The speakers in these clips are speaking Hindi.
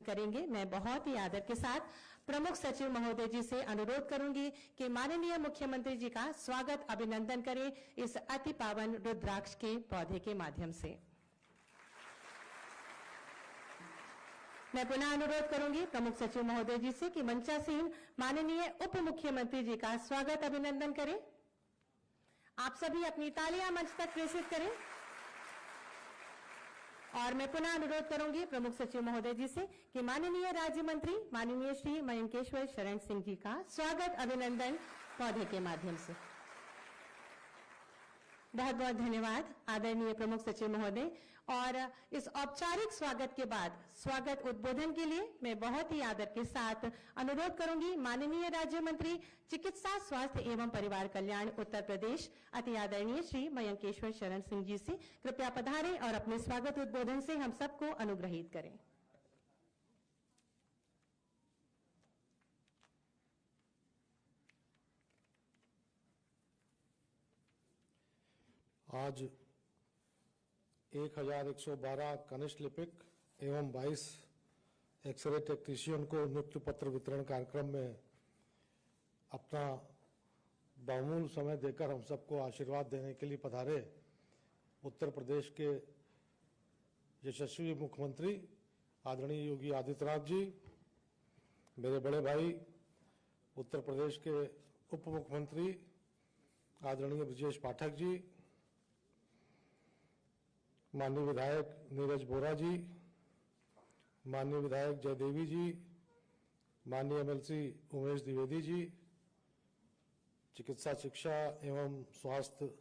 करेंगे। मैं बहुत ही आदर के साथ प्रमुख सचिव महोदय जी से अनुरोध करूंगी कि माननीय मुख्यमंत्री जी का स्वागत अभिनंदन करें इस अति पावन रुद्राक्ष के पौधे के माध्यम से। मैं पुनः अनुरोध करूंगी प्रमुख सचिव महोदय जी से कि मंचासीन माननीय उप मुख्यमंत्री जी का स्वागत अभिनंदन करें। आप सभी अपनी तालियां मंच तक प्रेषित करें। और मैं पुनः अनुरोध करूंगी प्रमुख सचिव महोदय जी से कि माननीय राज्य मंत्री माननीय श्री मयंकेश्वर शरण सिंह जी का स्वागत अभिनंदन पौधे के माध्यम से। बहुत बहुत धन्यवाद आदरणीय प्रमुख सचिव महोदय। और इस औपचारिक स्वागत के बाद स्वागत उद्बोधन के लिए मैं बहुत ही आदर के साथ अनुरोध करूंगी माननीय राज्य मंत्री चिकित्सा स्वास्थ्य एवं परिवार कल्याण उत्तर प्रदेश अति आदरणीय श्री मयंकेश्वर शरण सिंह जी से। कृपया पधारें और अपने स्वागत उद्बोधन से हम सबको अनुग्रहित करें। आज 1112 कनिष्ठ लिपिक एवं 22 एक्सरे टेक्नीशियन को नियुक्ति पत्र वितरण कार्यक्रम में अपना बहुमूल्य समय देकर हम सबको आशीर्वाद देने के लिए पधारे उत्तर प्रदेश के यशस्वी मुख्यमंत्री आदरणीय योगी आदित्यनाथ जी, मेरे बड़े भाई उत्तर प्रदेश के उप मुख्यमंत्री आदरणीय ब्रजेश पाठक जी, माननीय विधायक नीरज बोरा जी, माननीय विधायक जयदेवी जी, माननीय एमएलसी उमेश द्विवेदी जी, चिकित्सा शिक्षा एवं स्वास्थ्य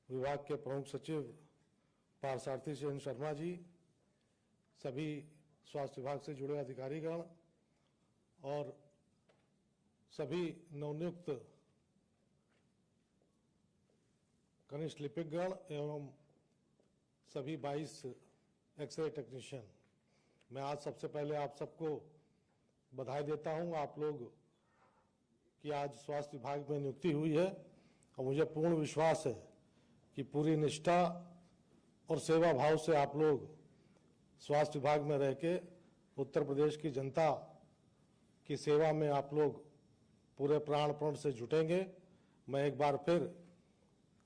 विभाग के प्रमुख सचिव पार्थसारथी सेन शर्मा जी, सभी स्वास्थ्य विभाग से जुड़े अधिकारीगण और सभी नवनियुक्त कनिष्ठ लिपिकगण एवं सभी 22 एक्सरे टेक्नीशियन, मैं आज सबसे पहले आप सबको बधाई देता हूं। आप लोग की आज स्वास्थ्य विभाग में नियुक्ति हुई है और मुझे पूर्ण विश्वास है कि पूरी निष्ठा और सेवा भाव से आप लोग स्वास्थ्य विभाग में रह के उत्तर प्रदेश की जनता की सेवा में आप लोग पूरे प्राण से जुटेंगे। मैं एक बार फिर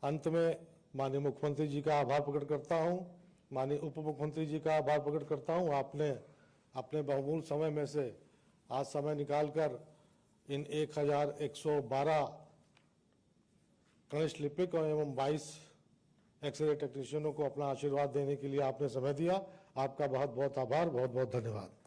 अंत में माननीय मुख्यमंत्री जी का आभार प्रकट करता हूं, माननीय उप मुख्यमंत्री जी का आभार प्रकट करता हूं। आपने अपने बहुमूल्य समय में से आज समय निकालकर इन 1112 कनिष्ठ लिपिक एवं 22 एक्सरे टेक्नीशियनों को अपना आशीर्वाद देने के लिए आपने समय दिया। आपका बहुत बहुत आभार, बहुत बहुत धन्यवाद।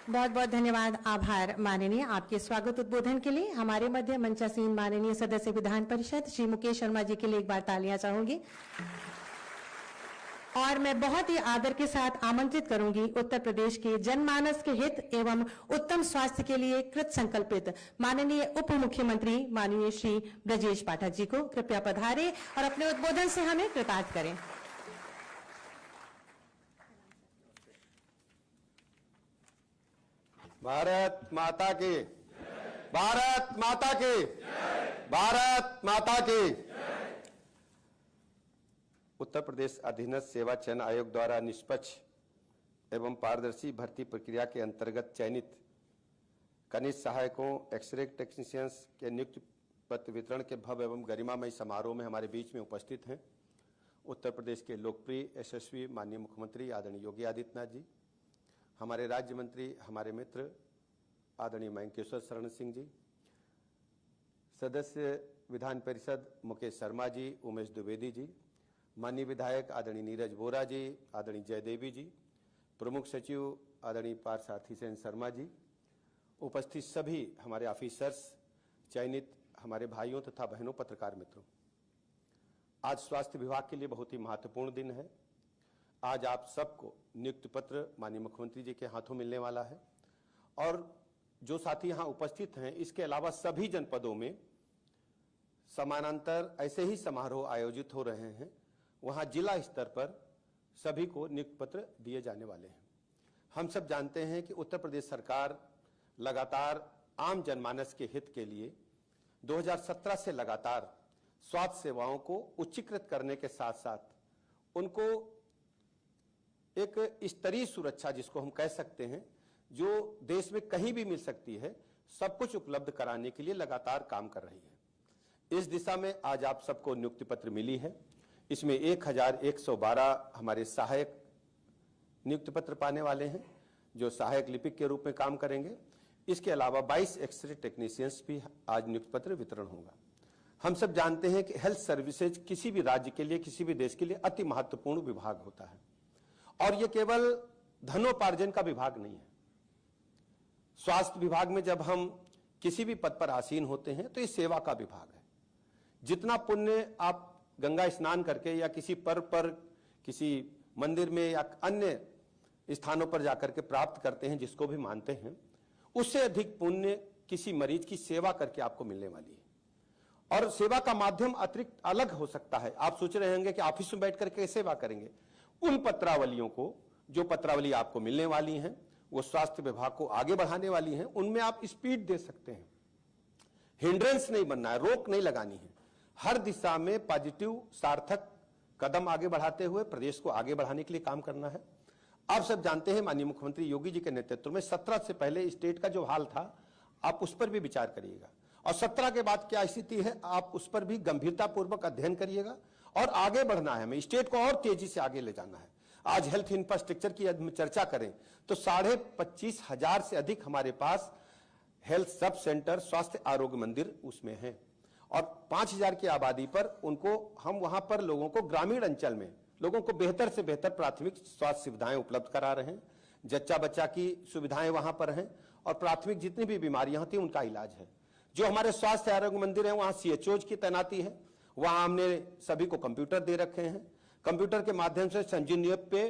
बहुत बहुत धन्यवाद, आभार माननीय आपके स्वागत उद्बोधन के लिए। हमारे मध्य मंचासीन माननीय सदस्य विधान परिषद श्री मुकेश शर्मा जी के लिए एक बार तालियां चाहूंगी। और मैं बहुत ही आदर के साथ आमंत्रित करूंगी उत्तर प्रदेश के जनमानस के हित एवं उत्तम स्वास्थ्य के लिए कृत संकल्पित माननीय उप मुख्यमंत्री माननीय श्री ब्रजेश पाठक जी को। कृपया पधारें और अपने उद्बोधन से हमें कृतार्थ करें। भारत माता की, भारत माता की, भारत माता की। उत्तर प्रदेश अधीनस्थ सेवा चयन आयोग द्वारा निष्पक्ष एवं पारदर्शी भर्ती प्रक्रिया के अंतर्गत चयनित कनिष्ठ सहायकों एक्सरे टेक्नीशियंस के नियुक्ति पत्र वितरण के भव्य एवं गरिमामय समारोह में हमारे बीच में उपस्थित हैं उत्तर प्रदेश के लोकप्रिय यशस्वी माननीय मुख्यमंत्री आदरणीय योगी आदित्यनाथ जी, हमारे राज्य मंत्री, हमारे मित्र आदरणीय मयंकेश्वर शरण सिंह जी, सदस्य विधान परिषद मुकेश शर्मा जी, उमेश द्विवेदी जी, माननीय विधायक आदरणीय नीरज बोरा जी, आदरणीय जयदेवी जी, प्रमुख सचिव आदरणीय पार्थसारथी सेन शर्मा जी, उपस्थित सभी हमारे ऑफिसर्स, चयनित हमारे भाइयों तथा बहनों, पत्रकार मित्रों। आज स्वास्थ्य विभाग के लिए बहुत ही महत्वपूर्ण दिन है। आज आप सबको नियुक्ति पत्र माननीय मुख्यमंत्री जी के हाथों मिलने वाला है और जो साथी यहाँ उपस्थित हैं, इसके अलावा सभी जनपदों में समानांतर ऐसे ही समारोह आयोजित हो रहे हैं। वहाँ जिला स्तर पर सभी को नियुक्ति पत्र दिए जाने वाले हैं। हम सब जानते हैं कि उत्तर प्रदेश सरकार लगातार आम जनमानस के हित के लिए 2017 से लगातार स्वास्थ्य सेवाओं को उच्चीकृत करने के साथ साथ उनको एक स्तरीय सुरक्षा जिसको हम कह सकते हैं, जो देश में कहीं भी मिल सकती है, सब कुछ उपलब्ध कराने के लिए लगातार काम कर रही है। इस दिशा में आज आप सबको नियुक्ति पत्र मिली है। इसमें 1112 हमारे सहायक नियुक्ति पत्र पाने वाले हैं जो सहायक लिपिक के रूप में काम करेंगे। इसके अलावा 22 एक्सरे टेक्नीशियंस भी आज नियुक्ति पत्र वितरण होगा। हम सब जानते हैं कि हेल्थ सर्विसेज किसी भी राज्य के लिए, किसी भी देश के लिए अति महत्वपूर्ण विभाग होता है और यह केवल धनोपार्जन का विभाग नहीं है। स्वास्थ्य विभाग में जब हम किसी भी पद पर आसीन होते हैं तो ये सेवा का विभाग है। जितना पुण्य आप गंगा स्नान करके या किसी पर्व पर किसी मंदिर में या अन्य स्थानों पर जाकर के प्राप्त करते हैं, जिसको भी मानते हैं, उससे अधिक पुण्य किसी मरीज की सेवा करके आपको मिलने वाली है। और सेवा का माध्यम अतिरिक्त अलग हो सकता है। आप सोच रहे होंगे कि ऑफिस में बैठ करके सेवा करेंगे। उन पत्रावलियों को, जो पत्रावली आपको मिलने वाली हैं, वो स्वास्थ्य विभाग को आगे बढ़ाने वाली हैं, उनमें आप स्पीड दे सकते हैं। हिंड्रेंस नहीं बनना है, रोक नहीं लगानी है। हर दिशा में पॉजिटिव सार्थक कदम आगे बढ़ाते हुए प्रदेश को आगे बढ़ाने के लिए काम करना है। आप सब जानते हैं माननीय मुख्यमंत्री योगी जी के नेतृत्व में 17 से पहले स्टेट का जो हाल था, आप उस पर भी विचार करिएगा और 17 के बाद क्या स्थिति है, आप उस पर भी गंभीरता पूर्वक अध्ययन करिएगा और आगे बढ़ना है। हमें स्टेट को और तेजी से आगे ले जाना है। आज हेल्थ इंफ्रास्ट्रक्चर की चर्चा करें तो 25,500 से अधिक हमारे पास हेल्थ सब सेंटर, स्वास्थ्य आरोग्य मंदिर उसमें हैं और 5,000 की आबादी पर उनको हम वहां पर लोगों को, ग्रामीण अंचल में लोगों को बेहतर से बेहतर प्राथमिक स्वास्थ्य सुविधाएं उपलब्ध करा रहे हैं। जच्चा बच्चा की सुविधाएं वहां पर हैं और प्राथमिक जितनी भी बीमारियां होती हैं उनका इलाज है। जो हमारे स्वास्थ्य आरोग्य मंदिर है, वहां CHOs की तैनाती है। वहां हमने सभी को कंप्यूटर दे रखे हैं। कंप्यूटर के माध्यम से संजीवनी ऐप पे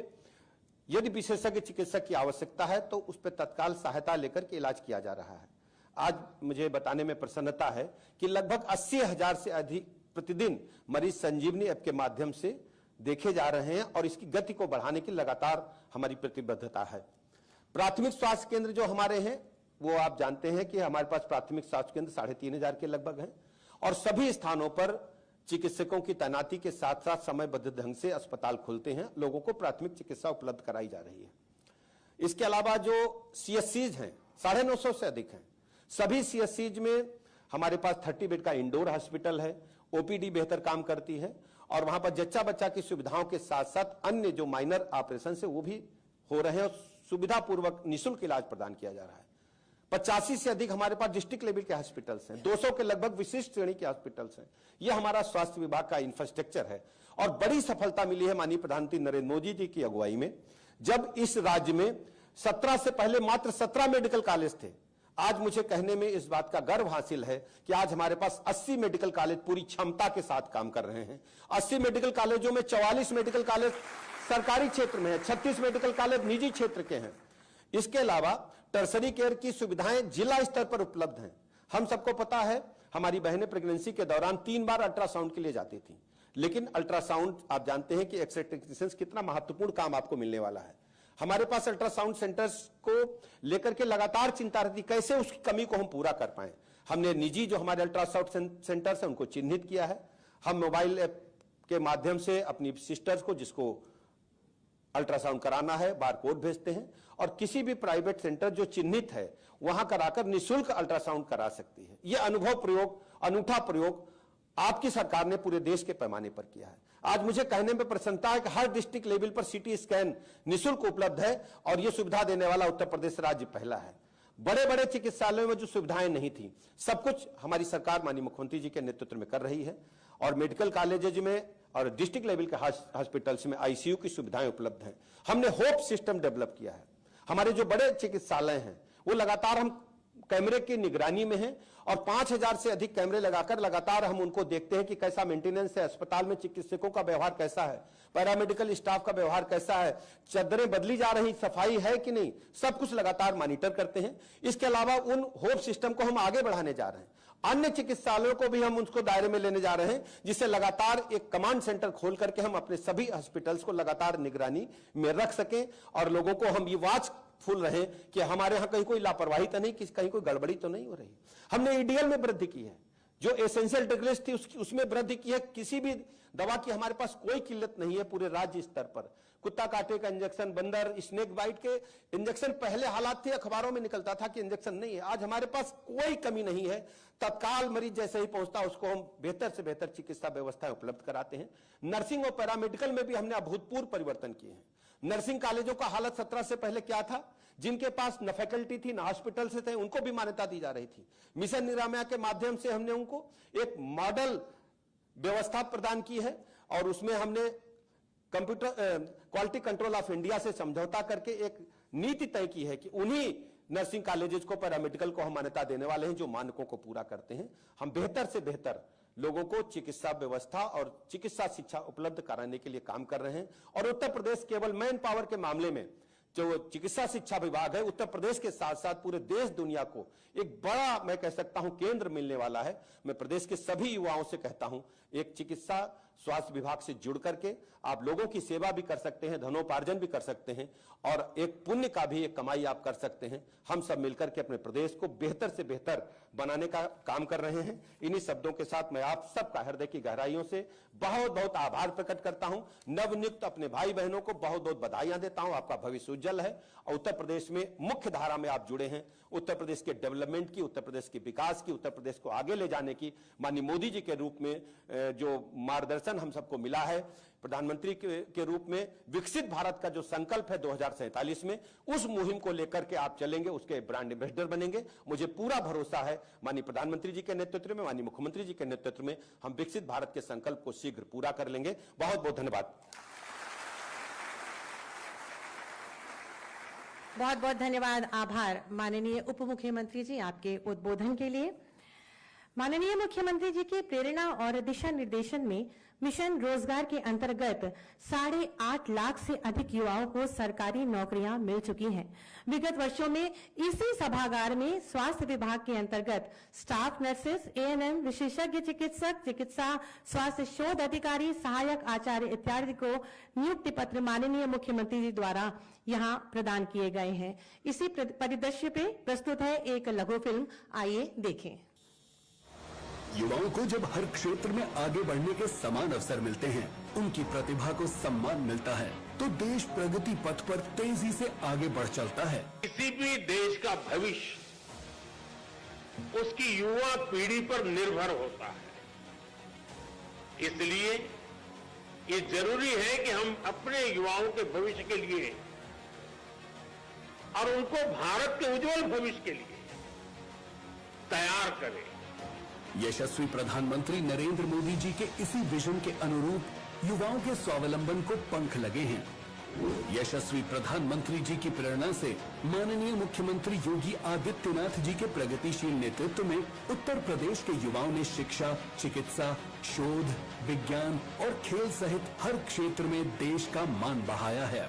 यदि विशेषज्ञ चिकित्सक की आवश्यकता है तो उस पर तत्काल सहायता लेकर के इलाज किया जा रहा है। आज मुझे बताने में प्रसन्नता है कि लगभग 80,000 से अधिक प्रतिदिन मरीज संजीवनी ऐप के माध्यम से देखे जा रहे हैं और इसकी गति को बढ़ाने की लगातार हमारी प्रतिबद्धता है। प्राथमिक स्वास्थ्य केंद्र जो हमारे हैं, वो आप जानते हैं कि हमारे पास प्राथमिक स्वास्थ्य केंद्र 3,500 के लगभग हैं और सभी स्थानों पर चिकित्सकों की तैनाती के साथ साथ समयबद्ध ढंग से अस्पताल खुलते हैं, लोगों को प्राथमिक चिकित्सा उपलब्ध कराई जा रही है। इसके अलावा जो CSCs हैं 950 से अधिक हैं। सभी CSCs में हमारे पास 30 बेड का इंडोर हॉस्पिटल है, OPD बेहतर काम करती है और वहां पर जच्चा बच्चा की सुविधाओं के साथ साथ अन्य जो माइनर ऑपरेशन है वो भी हो रहे हैं और सुविधा पूर्वक निःशुल्क इलाज प्रदान किया जा रहा है। 85 से अधिक हमारे पास डिस्ट्रिक्ट लेवल के हॉस्पिटल्स हैं, 200 के लगभग विशिष्ट श्रेणी के हॉस्पिटल्स हैं। यह हमारा स्वास्थ्य विभाग का इंफ्रास्ट्रक्चर है और बड़ी सफलता मिली है माननीय प्रधानमंत्री नरेंद्र मोदी जी की अगुवाई में, जब इस राज्य में 17 से पहले मात्र 17 मेडिकल कॉलेज थे। आज मुझे कहने में इस बात का गर्व हासिल है कि आज हमारे पास 80 मेडिकल कॉलेज पूरी क्षमता के साथ काम कर रहे हैं। 80 मेडिकल कॉलेजों में 44 मेडिकल कॉलेज सरकारी क्षेत्र में है, 36 मेडिकल कॉलेज निजी क्षेत्र के हैं। इसके अलावा टर्सरी केयर की सुविधाएं जिला स्तर पर उपलब्ध हैं। हम सबको पता है हमारी बहनें प्रेगनेंसी के दौरान 3 बार अल्ट्रासाउंड के लिए जाती थी, लेकिन अल्ट्रासाउंड आप जानते हैं कि एक्सरे टेक्नीशियंस कितना महत्वपूर्ण काम आपको मिलने वाला है। हमारे पास अल्ट्रासाउंड सेंटर्स को लेकर के लगातार चिंता रहती, कैसे उसकी कमी को हम पूरा कर पाए। हमने निजी जो हमारे अल्ट्रासाउंड सेंटर्स हैं उनको चिन्हित किया है। हम मोबाइल ऐप के माध्यम से अपनी सिस्टर्स को जिसको अल्ट्रासाउंड कराना है बारकोड भेजते हैं और किसी भी प्राइवेट सेंटर जो चिन्हित है वहां कराकर निःशुल्क अल्ट्रासाउंड करा सकती है। यह अनुभव प्रयोग, अनूठा प्रयोग आपकी सरकार ने पूरे देश के पैमाने पर किया है। आज मुझे कहने में प्रसन्नता है कि हर डिस्ट्रिक्ट लेवल पर CT स्कैन निःशुल्क उपलब्ध है और यह सुविधा देने वाला उत्तर प्रदेश राज्य पहला है। बड़े बड़े चिकित्सालयों में जो सुविधाएं नहीं थी, सब कुछ हमारी सरकार माननीय मुख्यमंत्री जी के नेतृत्व में कर रही है और मेडिकल कॉलेजेज में और डिस्ट्रिक्ट लेवल के हॉस्पिटल्स में ICU की सुविधाएं उपलब्ध हैं। हमने होप सिस्टम डेवलप किया है। हमारे जो बड़े चिकित्सालय हैं वो लगातार हम कैमरे की निगरानी में हैं और 5,000 से अधिक कैमरे लगाकर लगातार हम उनको देखते हैं कि कैसा मेंटेनेंस है, अस्पताल में चिकित्सकों का व्यवहार कैसा है, पैरामेडिकल स्टाफ का व्यवहार कैसा है, चादरें बदली जा रही, सफाई है कि नहीं, सब कुछ लगातार मॉनिटर करते हैं। इसके अलावा उन होप सिस्टम को हम आगे बढ़ाने जा रहे हैं। अन्य चिकित्सालयों को भी हम उसको दायरे में लेने जा रहे हैं, जिससे लगातार एक कमांड सेंटर खोल करके हम अपने सभी हॉस्पिटल्स को लगातार निगरानी में रख सकें और लोगों को हम ये वाचफुल रहे कि हमारे यहाँ कहीं कोई लापरवाही तो नहीं, कहीं कोई गड़बड़ी तो नहीं हो रही। हमने EDL में वृद्धि की है, जो एसेंशियल डिग्रीज थी उसमें वृद्धि की है। किसी भी दवा की हमारे पास कोई किल्लत नहीं है पूरे राज्य स्तर पर। कुत्ता काटे का इंजेक्शन, बंदर, स्नेक बाइट के इंजेक्शन पहले हालात थे, अखबारों में निकलता था कि इंजेक्शन नहीं है। आज हमारे पास कोई कमी नहीं है। तत्काल मरीज जैसे ही पहुंचता उसको हम बेहतर से बेहतर चिकित्सा व्यवस्थाएं उपलब्ध कराते हैं। नर्सिंग और पैरामेडिकल में भी हमने अभूतपूर्व परिवर्तन किए हैं। नर्सिंग कॉलेजों का हालत 17 से पहले क्या था? जिनके पास न फैकल्टी थी, न हॉस्पिटल से थे, उनको भी मान्यता दी जा रही थी। मिशन निरामया के माध्यम से हमने उनको एक मॉडल व्यवस्था प्रदान की है और उसमें हमने computer quality control of India से समझौता करके एक नीति तय की है कि उन्हीं नर्सिंग कॉलेजेस को, पैरामेडिकल को हम मान्यता देने वाले हैं जो मानकों को पूरा करते हैं। हम बेहतर से बेहतर लोगों को चिकित्सा व्यवस्था और चिकित्सा शिक्षा उपलब्ध कराने के लिए काम कर रहे हैं। और उत्तर प्रदेश केवल मैन पावर के मामले में जो चिकित्सा शिक्षा विभाग है, उत्तर प्रदेश के साथ साथ पूरे देश दुनिया को एक बड़ा, मैं कह सकता हूं, केंद्र मिलने वाला है। मैं प्रदेश के सभी युवाओं से कहता हूं, एक चिकित्सा स्वास्थ्य विभाग से जुड़ करके आप लोगों की सेवा भी कर सकते हैं, धनोपार्जन भी कर सकते हैं और एक पुण्य का भी एक कमाई आप कर सकते हैं। हम सब मिलकर के अपने प्रदेश को बेहतर से बेहतर बनाने का काम कर रहे हैं। इन्हीं शब्दों के साथ मैं आप सबका हृदय की गहराइयों से बहुत बहुत आभार प्रकट करता हूं। नवनियुक्त अपने भाई बहनों को बहुत बहुत बधाइयां देता हूं। आपका भविष्य उज्जवल है और उत्तर प्रदेश में मुख्य धारा में आप जुड़े हैं। उत्तर प्रदेश के डेवलपमेंट की, उत्तर प्रदेश के विकास की, उत्तर प्रदेश को आगे ले जाने की माननीय मोदी जी के रूप में जो मार्गदर्शन हम सबको मिला है, प्रधानमंत्री के रूप में विकसित भारत का जो संकल्प है 2047 में, उस मुहिम को लेकर के आप चलेंगे, उसके ब्रांड एम्बेसडर बनेंगे। मुझे पूरा भरोसा है माननीय प्रधानमंत्री जी के नेतृत्व में, माननीय मुख्यमंत्री जी के नेतृत्व में हम विकसित भारत के संकल्प को शीघ्र पूरा कर लेंगे। बहुत बहुत धन्यवाद। बहुत बहुत धन्यवाद, आभार माननीय उप मुख्यमंत्री जी आपके उद्बोधन के लिए। माननीय मुख्यमंत्री जी के प्रेरणा और दिशा निर्देशन में मिशन रोजगार के अंतर्गत 8.5 लाख से अधिक युवाओं को सरकारी नौकरियां मिल चुकी हैं। विगत वर्षों में इसी सभागार में स्वास्थ्य विभाग के अंतर्गत स्टाफ नर्सेस, एएनएम, विशेषज्ञ चिकित्सक, चिकित्सा स्वास्थ्य शोध अधिकारी, सहायक आचार्य इत्यादि को नियुक्ति पत्र माननीय मुख्यमंत्री जी द्वारा यहां प्रदान किए गए हैं। इसी परिदृश्य पे प्रस्तुत है एक लघु फिल्म, आइए देखें। युवाओं को जब हर क्षेत्र में आगे बढ़ने के समान अवसर मिलते हैं, उनकी प्रतिभा को सम्मान मिलता है, तो देश प्रगति पथ पर तेजी से आगे बढ़ चलता है। किसी भी देश का भविष्य उसकी युवा पीढ़ी पर निर्भर होता है। इसलिए ये जरूरी है कि हम अपने युवाओं के भविष्य के लिए और उनको भारत के उज्जवल भविष्य के लिए तैयार करें। यशस्वी प्रधानमंत्री नरेंद्र मोदी जी के इसी विजन के अनुरूप युवाओं के स्वावलंबन को पंख लगे हैं। यशस्वी प्रधानमंत्री जी की प्रेरणा से माननीय मुख्यमंत्री योगी आदित्यनाथ जी के प्रगतिशील नेतृत्व में उत्तर प्रदेश के युवाओं ने शिक्षा, चिकित्सा, शोध, विज्ञान और खेल सहित हर क्षेत्र में देश का मान बढ़ाया है।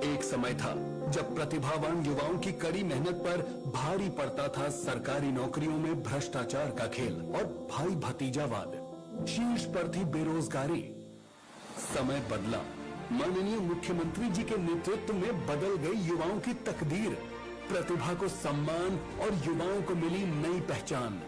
एक समय था जब प्रतिभावान युवाओं की कड़ी मेहनत पर भारी पड़ता था सरकारी नौकरियों में भ्रष्टाचार का खेल और भाई भतीजावाद। शीर्ष पर थी बेरोजगारी। समय बदला। माननीय मुख्यमंत्री जी के नेतृत्व में बदल गई युवाओं की तकदीर। प्रतिभा को सम्मान और युवाओं को मिली नई पहचान।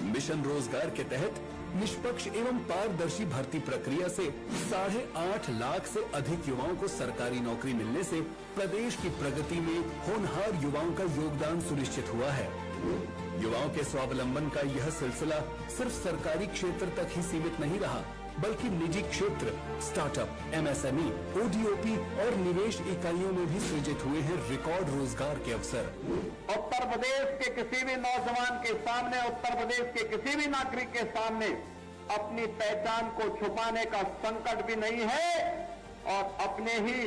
मिशन रोजगार के तहत निष्पक्ष एवं पारदर्शी भर्ती प्रक्रिया से 8.5 लाख से अधिक युवाओं को सरकारी नौकरी मिलने से प्रदेश की प्रगति में होनहार युवाओं का योगदान सुनिश्चित हुआ है। युवाओं के स्वावलंबन का यह सिलसिला सिर्फ सरकारी क्षेत्र तक ही सीमित नहीं रहा, बल्कि निजी क्षेत्र, स्टार्टअप, एमएसएमई, ओडीओपी और निवेश इकाइयों में भी सृजित हुए हैं रिकॉर्ड रोजगार के अवसर। उत्तर प्रदेश के किसी भी नौजवान के सामने, उत्तर प्रदेश के किसी भी नागरिक के सामने अपनी पहचान को छुपाने का संकट भी नहीं है और अपने ही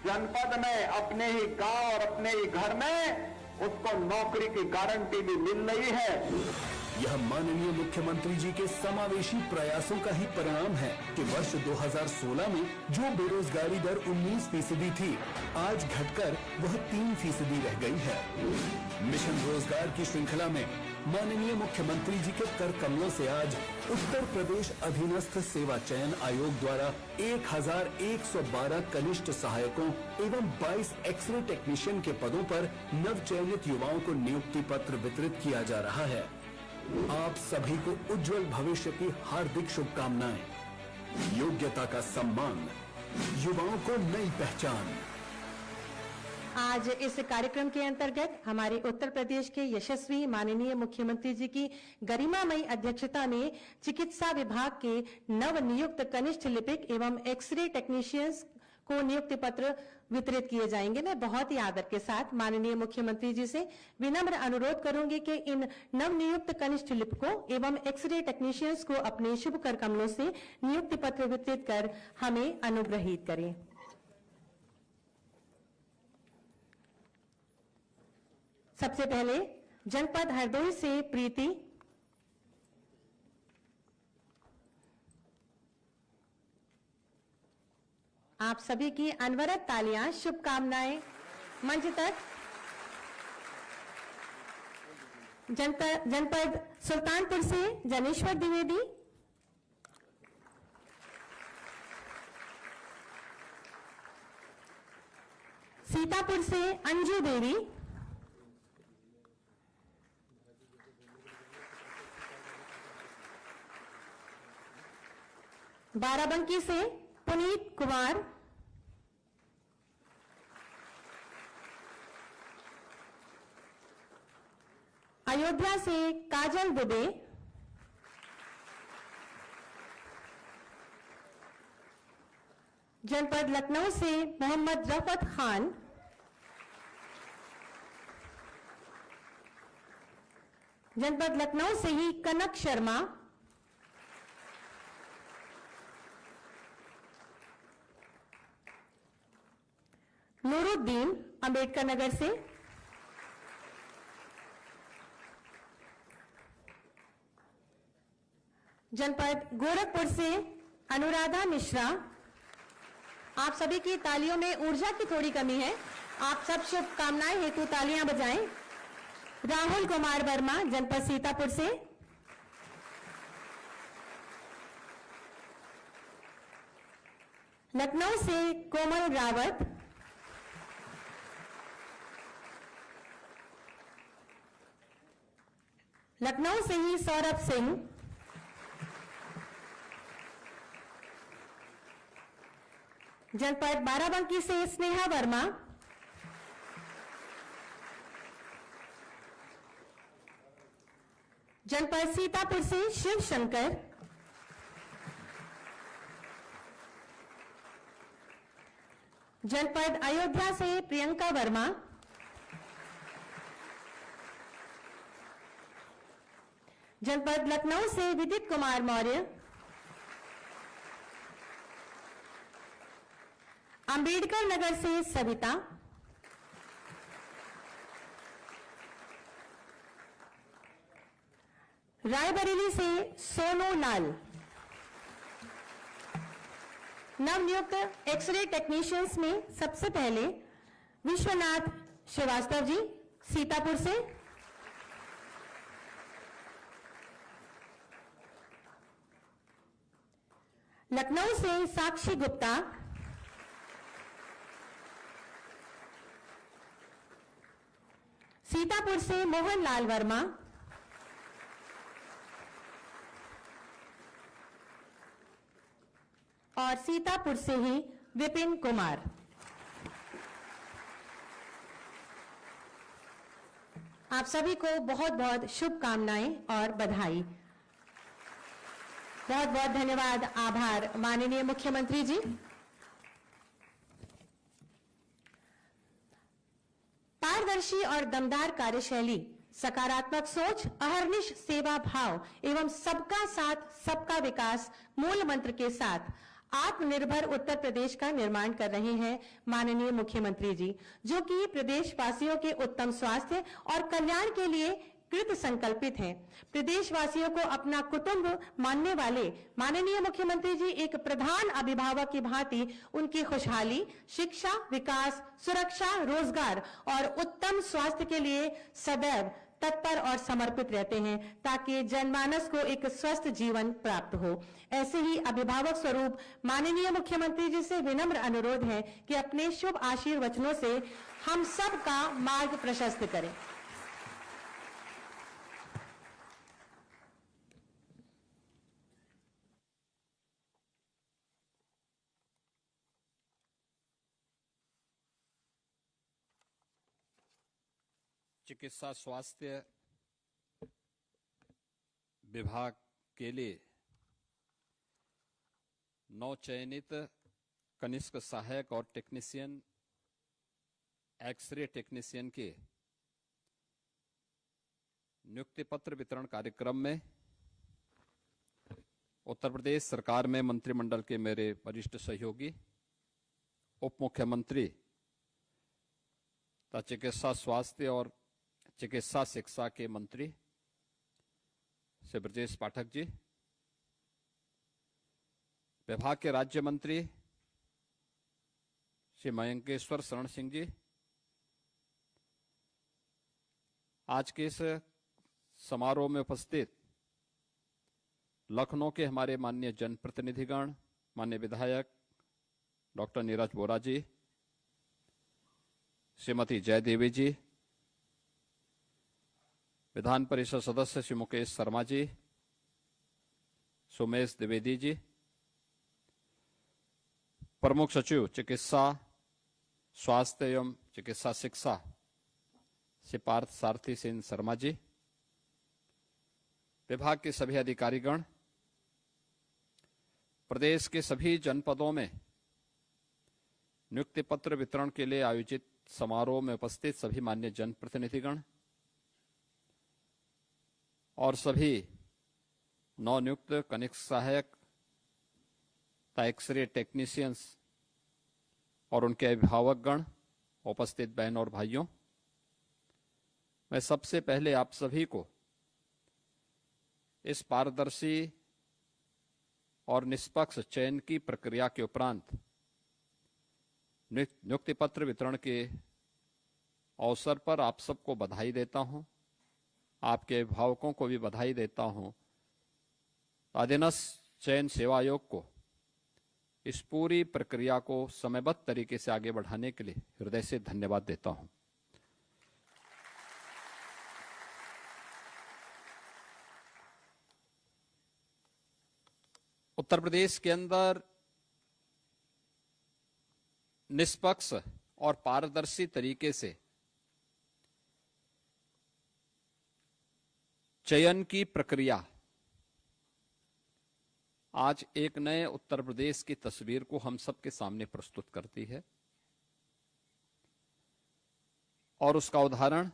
जनपद में, अपने ही गांव और अपने ही घर में उसको नौकरी की गारंटी भी मिल रही है। यह माननीय मुख्यमंत्री जी के समावेशी प्रयासों का ही परिणाम है कि वर्ष 2016 में जो बेरोजगारी दर 19% थी, आज घटकर वह 3% रह गई है। मिशन रोजगार की श्रृंखला में माननीय मुख्यमंत्री जी के कर कमलों से आज उत्तर प्रदेश अधीनस्थ सेवा चयन आयोग द्वारा 1112 कनिष्ठ सहायकों एवं 22 एक्सरे टेक्नीशियन के पदों पर नवचयनित युवाओं को नियुक्ति पत्र वितरित किया जा रहा है। आप सभी को उज्जवल भविष्य की हार्दिक शुभकामनाएं। योग्यता का सम्मान, युवाओं को नई पहचान। आज इस कार्यक्रम के अंतर्गत हमारे उत्तर प्रदेश के यशस्वी माननीय मुख्यमंत्री जी की गरिमामयी अध्यक्षता में चिकित्सा विभाग के नवनियुक्त कनिष्ठ लिपिक एवं एक्सरे टेक्नीशियंस को नियुक्ति पत्र वितरित किए जाएंगे। मैं बहुत ही आदर के साथ माननीय मुख्यमंत्री जी से विनम्र अनुरोध करूंगी कि इन नवनियुक्त कनिष्ठ लिपिकों एवं एक्सरे टेक्नीशियंस को अपने शुभ कर कमलों से नियुक्ति पत्र वितरित कर हमें अनुग्रहित करें। सबसे पहले जनपद हरदोई से प्रीति, आप सभी की अनवरत तालियां, शुभकामनाएं मंच तक। जनपद सुल्तानपुर से जनेश्वर द्विवेदी, सीतापुर से अंजू देवी, बाराबंकी से पुनीत कुमार, अयोध्या से काजल दुबे, जनपद लखनऊ से मोहम्मद रफत खान, जनपद लखनऊ से ही कनक शर्मा, नूरुद्दीन अंबेडकर नगर से, जनपद गोरखपुर से अनुराधा मिश्रा। आप सभी की तालियों में ऊर्जा की थोड़ी कमी है, आप सब शुभकामनाएं हेतु तालियां बजाएं। राहुल कुमार वर्मा जनपद सीतापुर से, लखनऊ से कोमल रावत, लखनऊ से ही सौरभ सिंह, जनपद बाराबंकी से स्नेहा वर्मा, जनपद सीतापुर से शिव शंकर, जनपद अयोध्या से प्रियंका वर्मा, जनपद लखनऊ से विदित कुमार मौर्य, अंबेडकर नगर से सविता, रायबरेली से सोनू लाल। नवनियुक्त एक्सरे टेक्नीशियंस में सबसे पहले विश्वनाथ श्रीवास्तव जी सीतापुर से, लखनऊ से साक्षी गुप्ता, सीतापुर से मोहन लाल वर्मा, और सीतापुर से ही विपिन कुमार। आप सभी को बहुत बहुत शुभकामनाएं और बधाई। बहुत बहुत धन्यवाद, आभार माननीय मुख्यमंत्री जी। पारदर्शी और दमदार कार्यशैली, सकारात्मक सोच, अहर्निश सेवा भाव एवं सबका साथ सबका विकास मूल मंत्र के साथ आत्मनिर्भर उत्तर प्रदेश का निर्माण कर रहे हैं माननीय मुख्यमंत्री जी, जो कि प्रदेशवासियों के उत्तम स्वास्थ्य और कल्याण के लिए कृत संकल्पित हैं। प्रदेशवासियों को अपना कुटुंब मानने वाले माननीय मुख्यमंत्री जी एक प्रधान अभिभावक की भांति उनकी खुशहाली, शिक्षा, विकास, सुरक्षा, रोजगार और उत्तम स्वास्थ्य के लिए सदैव तत्पर और समर्पित रहते हैं, ताकि जनमानस को एक स्वस्थ जीवन प्राप्त हो। ऐसे ही अभिभावक स्वरूप माननीय मुख्यमंत्री जी से विनम्र अनुरोध है कि अपने शुभ आशीर्वचनों से हम सब का मार्ग प्रशस्त करें। चिकित्सा स्वास्थ्य विभाग के लिए नवचयनित कनिष्क सहायक और टेक्नीशियन एक्सरे टेक्नीशियन के नियुक्ति पत्र वितरण कार्यक्रम में उत्तर प्रदेश सरकार में मंत्रिमंडल के मेरे वरिष्ठ सहयोगी उप मुख्यमंत्री तथा चिकित्सा स्वास्थ्य और चिकित्सा शिक्षा के मंत्री श्री ब्रजेश पाठक जी, विभाग के राज्य मंत्री श्री मयंकेश्वर शरण सिंह जी, आज के इस समारोह में उपस्थित लखनऊ के हमारे माननीय जनप्रतिनिधिगण, माननीय विधायक डॉक्टर नीरज बोरा जी, श्रीमती जयदेवी जी, विधान परिषद सदस्य श्री मुकेश शर्मा जी, सुमेश द्विवेदी जी, प्रमुख सचिव चिकित्सा स्वास्थ्य एवं चिकित्सा शिक्षा श्री पार्थ सारथी सिंह शर्मा जी, विभाग के सभी अधिकारीगण, प्रदेश के सभी जनपदों में नियुक्ति पत्र वितरण के लिए आयोजित समारोह में उपस्थित सभी मान्य जनप्रतिनिधिगण और सभी नवनियुक्त कनिष्क सहायक तथा एक्सरे टेक्नीशियंस और उनके अभिभावकगण, उपस्थित बहनों और भाइयों, मैं सबसे पहले आप सभी को इस पारदर्शी और निष्पक्ष चयन की प्रक्रिया के उपरांत नियुक्ति पत्र वितरण के अवसर पर आप सबको बधाई देता हूं, आपके अभिभावकों को भी बधाई देता हूं। अधीनस्थ चयन सेवा आयोग को इस पूरी प्रक्रिया को समयबद्ध तरीके से आगे बढ़ाने के लिए हृदय से धन्यवाद देता हूं। उत्तर प्रदेश के अंदर निष्पक्ष और पारदर्शी तरीके से चयन की प्रक्रिया आज एक नए उत्तर प्रदेश की तस्वीर को हम सबके सामने प्रस्तुत करती है और उसका उदाहरण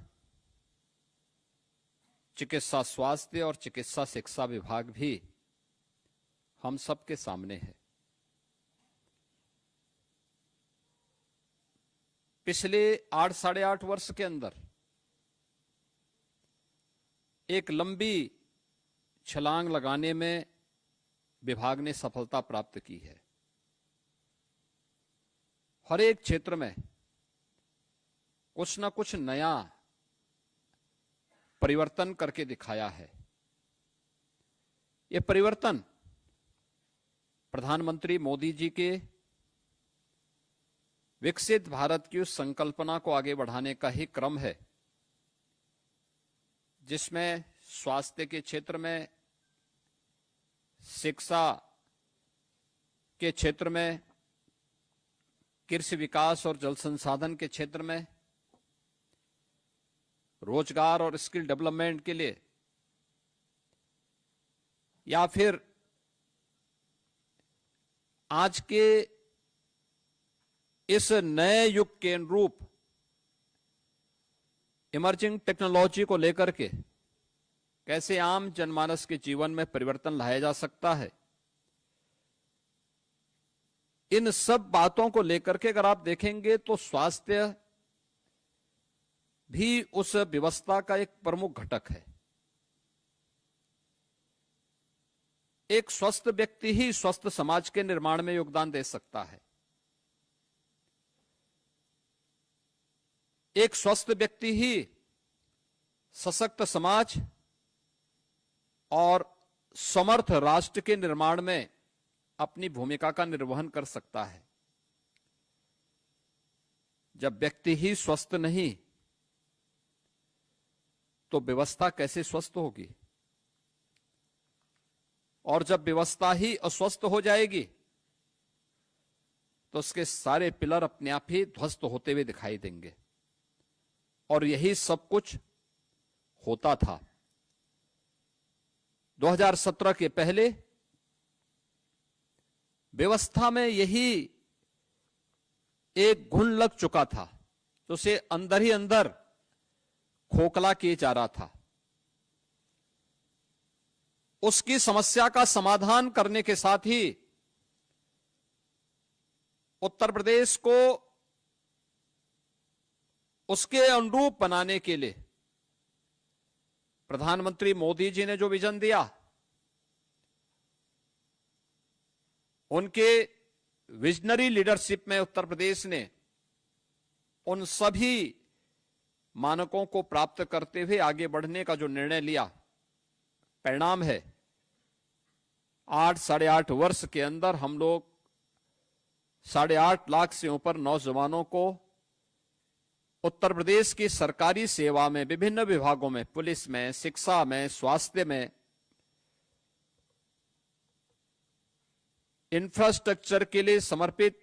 चिकित्सा स्वास्थ्य और चिकित्सा शिक्षा विभाग भी हम सबके सामने है। पिछले 8 साढ़े 8 वर्ष के अंदर एक लंबी छलांग लगाने में विभाग ने सफलता प्राप्त की है। हर एक क्षेत्र में कुछ न कुछ नया परिवर्तन करके दिखाया है। ये परिवर्तन प्रधानमंत्री मोदी जी के विकसित भारत की उस संकल्पना को आगे बढ़ाने का ही क्रम है जिसमें स्वास्थ्य के क्षेत्र में, शिक्षा के क्षेत्र में, कृषि विकास और जल संसाधन के क्षेत्र में, रोजगार और स्किल डेवलपमेंट के लिए, या फिर आज के इस नए युग के अनुरूप इमर्जिंग टेक्नोलॉजी को लेकर के कैसे आम जनमानस के जीवन में परिवर्तन लाया जा सकता है, इन सब बातों को लेकर के अगर आप देखेंगे तो स्वास्थ्य भी उस व्यवस्था का एक प्रमुख घटक है। एक स्वस्थ व्यक्ति ही स्वस्थ समाज के निर्माण में योगदान दे सकता है। एक स्वस्थ व्यक्ति ही सशक्त समाज और समर्थ राष्ट्र के निर्माण में अपनी भूमिका का निर्वहन कर सकता है। जब व्यक्ति ही स्वस्थ नहीं तो व्यवस्था कैसे स्वस्थ होगी, और जब व्यवस्था ही अस्वस्थ हो जाएगी तो उसके सारे पिलर अपने आप ही ध्वस्त होते हुए दिखाई देंगे। और यही सब कुछ होता था। 2017 के पहले व्यवस्था में यही एक घुन लग चुका था, तो उसे अंदर ही अंदर खोखला किए जा रहा था। उसकी समस्या का समाधान करने के साथ ही उत्तर प्रदेश को उसके अनुरूप बनाने के लिए प्रधानमंत्री मोदी जी ने जो विजन दिया, उनके विजनरी लीडरशिप में उत्तर प्रदेश ने उन सभी मानकों को प्राप्त करते हुए आगे बढ़ने का जो निर्णय लिया, परिणाम है 8-8.5 वर्ष के अंदर हम लोग 8.5 लाख से ऊपर नौजवानों को उत्तर प्रदेश की सरकारी सेवा में विभिन्न विभागों में, पुलिस में, शिक्षा में, स्वास्थ्य में, इंफ्रास्ट्रक्चर के लिए समर्पित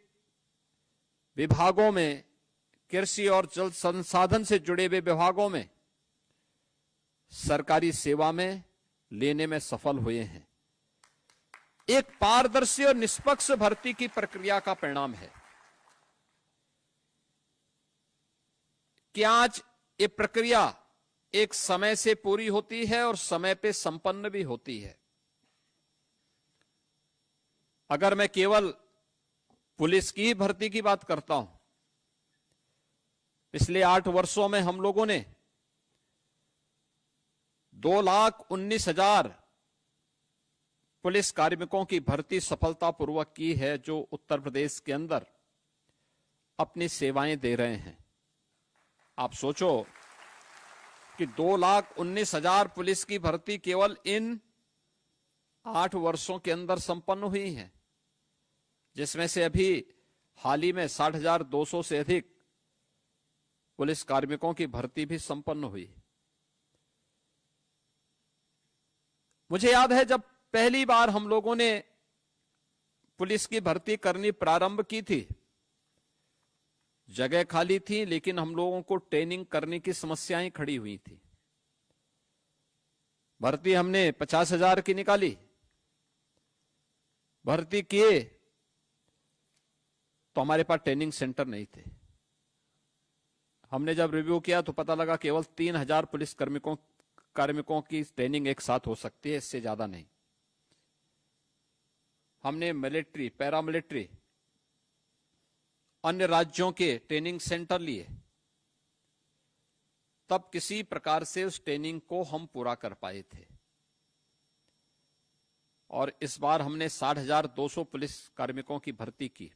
विभागों में, कृषि और जल संसाधन से जुड़े हुए विभागों में सरकारी सेवा में लेने में सफल हुए हैं। एक पारदर्शी और निष्पक्ष भर्ती की प्रक्रिया का परिणाम है कि आज ये प्रक्रिया एक समय से पूरी होती है और समय पे संपन्न भी होती है। अगर मैं केवल पुलिस की भर्ती की बात करता हूं, पिछले 8 वर्षों में हम लोगों ने 2,19,000 पुलिस कार्मिकों की भर्ती सफलतापूर्वक की है, जो उत्तर प्रदेश के अंदर अपनी सेवाएं दे रहे हैं। आप सोचो कि 2,19,000 पुलिस की भर्ती केवल इन 8 वर्षों के अंदर संपन्न हुई है, जिसमें से अभी हाल ही में 60,200 से अधिक पुलिस कार्मिकों की भर्ती भी संपन्न हुई। मुझे याद है जब पहली बार हम लोगों ने पुलिस की भर्ती करनी प्रारंभ की थी, जगह खाली थी, लेकिन हम लोगों को ट्रेनिंग करने की समस्याएं खड़ी हुई थी। भर्ती हमने 50,000 की निकाली, भर्ती किए तो हमारे पास ट्रेनिंग सेंटर नहीं थे। हमने जब रिव्यू किया तो पता लगा केवल 3,000 पुलिस कार्मिकों की ट्रेनिंग एक साथ हो सकती है, इससे ज्यादा नहीं। हमने मिलिट्री, पैरामिलिट्री, अन्य राज्यों के ट्रेनिंग सेंटर लिए, तब किसी प्रकार से उस ट्रेनिंग को हम पूरा कर पाए थे। और इस बार हमने 60,200 पुलिस कार्मिकों की भर्ती की।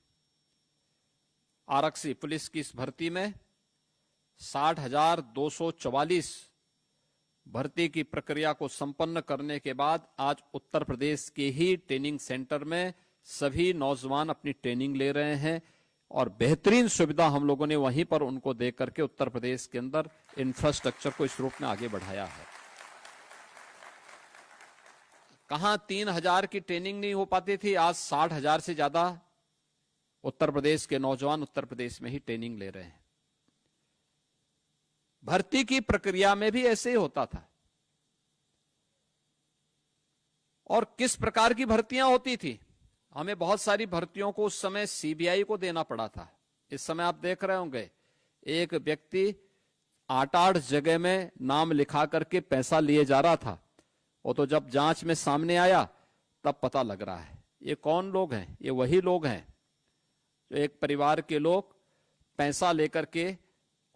आरक्षी पुलिस की इस भर्ती में 60,244 भर्ती की प्रक्रिया को संपन्न करने के बाद आज उत्तर प्रदेश के ही ट्रेनिंग सेंटर में सभी नौजवान अपनी ट्रेनिंग ले रहे हैं और बेहतरीन सुविधा हम लोगों ने वहीं पर उनको दे करके उत्तर प्रदेश के अंदर इंफ्रास्ट्रक्चर को इस रूप में आगे बढ़ाया है। कहां 3,000 की ट्रेनिंग नहीं हो पाती थी, आज 60,000 से ज्यादा उत्तर प्रदेश के नौजवान उत्तर प्रदेश में ही ट्रेनिंग ले रहे हैं। भर्ती की प्रक्रिया में भी ऐसे ही होता था। और किस प्रकार की भर्तियां होती थी? हमें बहुत सारी भर्तियों को उस समय सीबीआई को देना पड़ा था। इस समय आप देख रहे होंगे एक व्यक्ति 8-8 जगह में नाम लिखा करके पैसा लिए जा रहा था, वो तो जब जांच में सामने आया तब पता लग रहा है ये कौन लोग हैं। ये वही लोग हैं जो एक परिवार के लोग पैसा लेकर के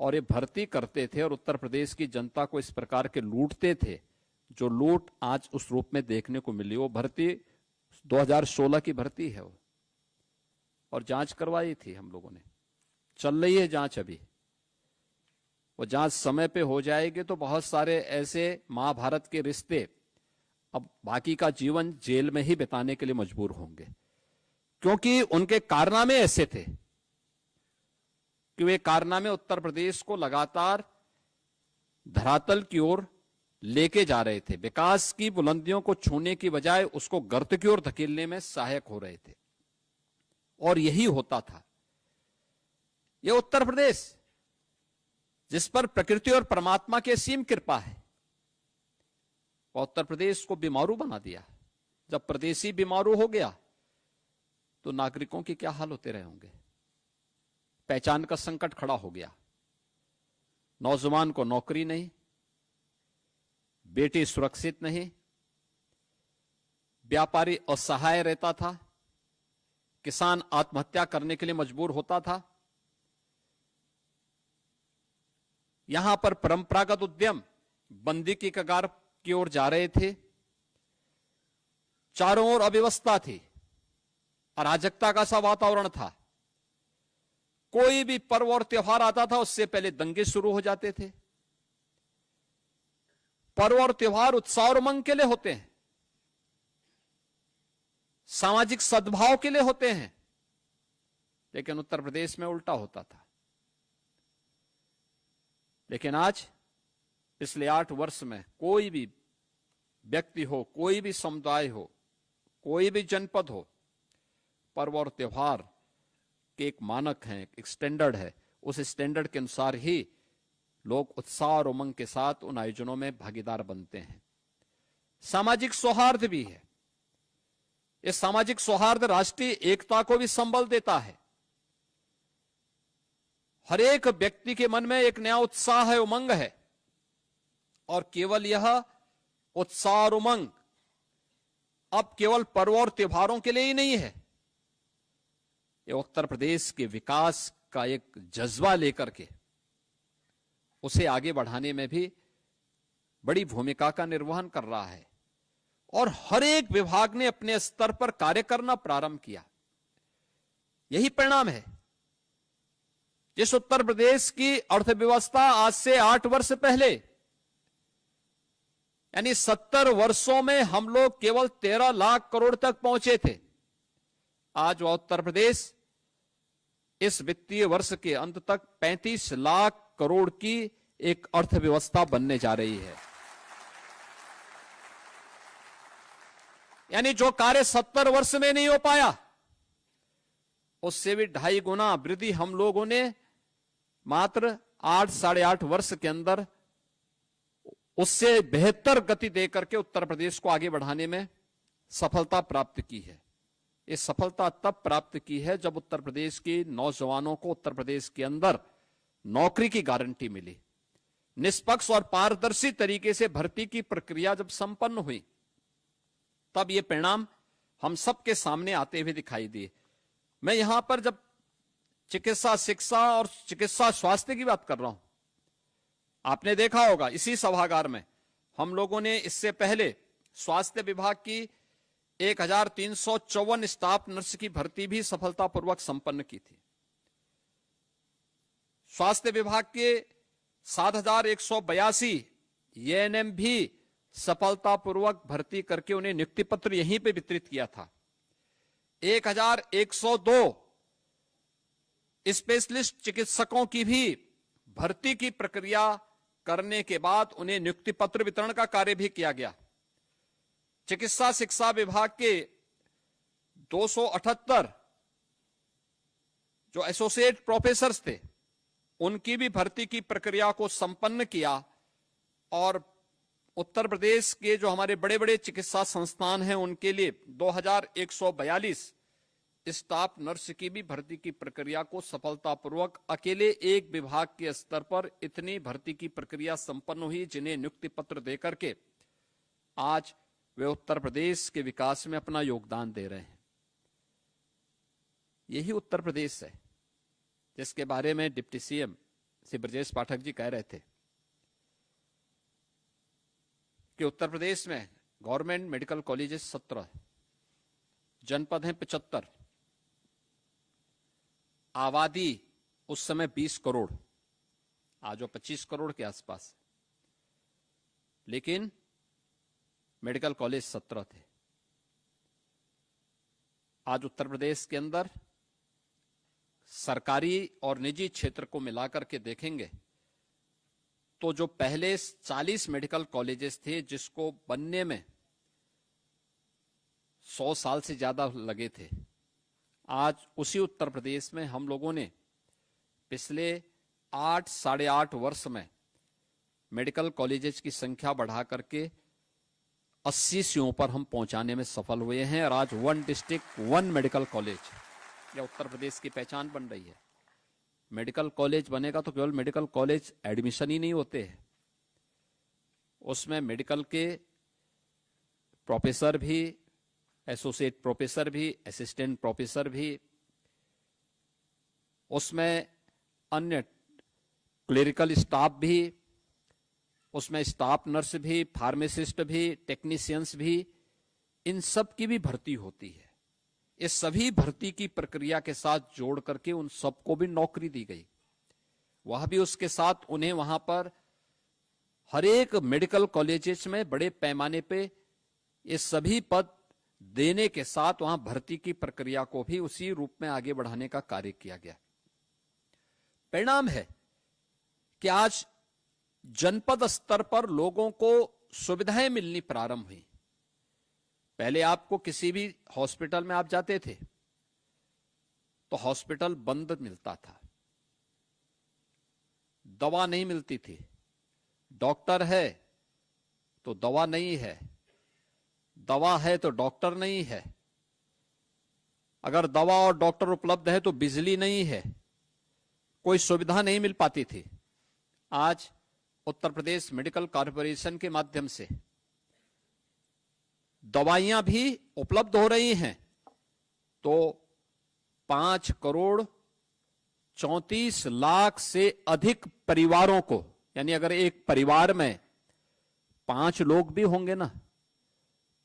और ये भर्ती करते थे और उत्तर प्रदेश की जनता को इस प्रकार के लूटते थे, जो लूट आज उस रूप में देखने को मिली। वो भर्ती 2016 की भर्ती है वो, और जांच करवाई थी हम लोगों ने, चल रही है जांच अभी। वो जांच समय पे हो जाएगी तो बहुत सारे ऐसे महाभारत के रिश्ते अब बाकी का जीवन जेल में ही बिताने के लिए मजबूर होंगे, क्योंकि उनके कारनामे ऐसे थे कि वे कारनामे उत्तर प्रदेश को लगातार धरातल की ओर लेके जा रहे थे। विकास की बुलंदियों को छूने की बजाय उसको गर्त की ओर धकेलने में सहायक हो रहे थे, और यही होता था। यह उत्तर प्रदेश जिस पर प्रकृति और परमात्मा की असीम कृपा है, और उत्तर प्रदेश को बीमारू बना दिया। जब प्रदेश ही बीमारू हो गया तो नागरिकों के क्या हाल होते रहे होंगे। पहचान का संकट खड़ा हो गया। नौजवान को नौकरी नहीं, बेटी सुरक्षित नहीं, व्यापारी असहाय रहता था, किसान आत्महत्या करने के लिए मजबूर होता था। यहां पर परंपरागत उद्यम बंदी की कगार की ओर जा रहे थे। चारों ओर अव्यवस्था थी, अराजकता का सा वातावरण था। कोई भी पर्व और त्योहार आता था उससे पहले दंगे शुरू हो जाते थे। पर्व और त्योहार उत्साह और उमंग के लिए होते हैं, सामाजिक सद्भाव के लिए होते हैं, लेकिन उत्तर प्रदेश में उल्टा होता था। लेकिन आज पिछले 8 वर्ष में कोई भी व्यक्ति हो, कोई भी समुदाय हो, कोई भी जनपद हो, पर्व और त्योहार के एक मानक है, एक स्टैंडर्ड है। उस स्टैंडर्ड के अनुसार ही लोग उत्साह और उमंग के साथ उन आयोजनों में भागीदार बनते हैं। सामाजिक सौहार्द भी है। यह सामाजिक सौहार्द राष्ट्रीय एकता को भी संबल देता है। हर एक व्यक्ति के मन में एक नया उत्साह है, उमंग है, और केवल यह उत्साह और उमंग अब केवल पर्व और त्योहारों के लिए ही नहीं है। ये उत्तर प्रदेश के विकास का एक जज्बा लेकर के उसे आगे बढ़ाने में भी बड़ी भूमिका का निर्वहन कर रहा है। और हर एक विभाग ने अपने स्तर पर कार्य करना प्रारंभ किया। यही परिणाम है। जिस उत्तर प्रदेश की अर्थव्यवस्था आज से 8 वर्ष पहले, यानी 70 वर्षों में हम लोग केवल 13 लाख करोड़ तक पहुंचे थे, आज वह उत्तर प्रदेश इस वित्तीय वर्ष के अंत तक 35 लाख करोड़ की एक अर्थव्यवस्था बनने जा रही है। यानी जो कार्य 70 वर्ष में नहीं हो पाया, उससे भी 2.5 गुना वृद्धि हम लोगों ने मात्र 8 साढ़े 8 वर्ष के अंदर उससे बेहतर गति देकर के उत्तर प्रदेश को आगे बढ़ाने में सफलता प्राप्त की है। ये सफलता तब प्राप्त की है जब उत्तर प्रदेश के नौजवानों को उत्तर प्रदेश के अंदर नौकरी की गारंटी मिली। निष्पक्ष और पारदर्शी तरीके से भर्ती की प्रक्रिया जब संपन्न हुई, तब ये परिणाम हम सबके सामने आते हुए दिखाई दिए। मैं यहां पर जब चिकित्सा शिक्षा और चिकित्सा स्वास्थ्य की बात कर रहा हूं, आपने देखा होगा इसी सभागार में हम लोगों ने इससे पहले स्वास्थ्य विभाग की 1354 स्टाफ नर्स की भर्ती भी सफलतापूर्वक संपन्न की थी। स्वास्थ्य विभाग के 7182 एएनएम भी सफलतापूर्वक भर्ती करके उन्हें नियुक्ति पत्र यहीं पे वितरित किया था। 1102 स्पेशलिस्ट चिकित्सकों की भी भर्ती की प्रक्रिया करने के बाद उन्हें नियुक्ति पत्र वितरण का कार्य भी किया गया। चिकित्सा शिक्षा विभाग के 278 जो एसोसिएट प्रोफेसर्स थे, उनकी भी भर्ती की प्रक्रिया को संपन्न किया। और उत्तर प्रदेश के जो हमारे बड़े बड़े चिकित्सा संस्थान हैं, उनके लिए 2142 स्टाफ नर्स की भी भर्ती की प्रक्रिया को सफलतापूर्वक अकेले एक विभाग के स्तर पर इतनी भर्ती की प्रक्रिया संपन्न हुई, जिन्हें नियुक्ति पत्र देकर के आज वे उत्तर प्रदेश के विकास में अपना योगदान दे रहे हैं। यही उत्तर प्रदेश है जिसके बारे में डिप्टी सीएम श्री ब्रजेश पाठक जी कह रहे थे कि उत्तर प्रदेश में गवर्नमेंट मेडिकल कॉलेजेस 17, जनपद हैं 75, आबादी उस समय 20 करोड़, आज वो 25 करोड़ के आसपास, लेकिन मेडिकल कॉलेज 17 थे। आज उत्तर प्रदेश के अंदर सरकारी और निजी क्षेत्र को मिलाकर के देखेंगे तो जो पहले 40 मेडिकल कॉलेजेस थे, जिसको बनने में 100 साल से ज्यादा लगे थे, आज उसी उत्तर प्रदेश में हम लोगों ने पिछले साढ़े 8 वर्ष में मेडिकल कॉलेजेस की संख्या बढ़ा करके 80 से ऊपर हम पहुंचाने में सफल हुए हैं और आज 1 डिस्ट्रिक्ट 1 मेडिकल कॉलेज या उत्तर प्रदेश की पहचान बन रही है। मेडिकल कॉलेज बनेगा तो केवल मेडिकल कॉलेज एडमिशन ही नहीं होते हैं, उसमें मेडिकल के प्रोफेसर भी, एसोसिएट प्रोफेसर भी, असिस्टेंट प्रोफेसर भी, उसमें अन्य क्लरिकल स्टाफ भी, उसमें स्टाफ नर्स भी, फार्मासिस्ट भी, टेक्नीशियंस भी, इन सब की भी भर्ती होती है। इस सभी भर्ती की प्रक्रिया के साथ जोड़ करके उन सबको भी नौकरी दी गई। वह भी उसके साथ उन्हें वहां पर हर एक मेडिकल कॉलेजेस में बड़े पैमाने पे ये सभी पद देने के साथ वहां भर्ती की प्रक्रिया को भी उसी रूप में आगे बढ़ाने का कार्य किया गया। परिणाम है कि आज जनपद स्तर पर लोगों को सुविधाएं मिलनी प्रारंभ हुई। पहले आपको किसी भी हॉस्पिटल में आप जाते थे तो हॉस्पिटल बंद मिलता था, दवा नहीं मिलती थी, डॉक्टर है तो दवा नहीं है, दवा है तो डॉक्टर नहीं है, अगर दवा और डॉक्टर उपलब्ध है तो बिजली नहीं है, कोई सुविधा नहीं मिल पाती थी। आज उत्तर प्रदेश मेडिकल कॉर्पोरेशन के माध्यम से दवाइयां भी उपलब्ध हो रही हैं, तो 5 करोड़ 34 लाख से अधिक परिवारों को, यानी अगर एक परिवार में 5 लोग भी होंगे ना,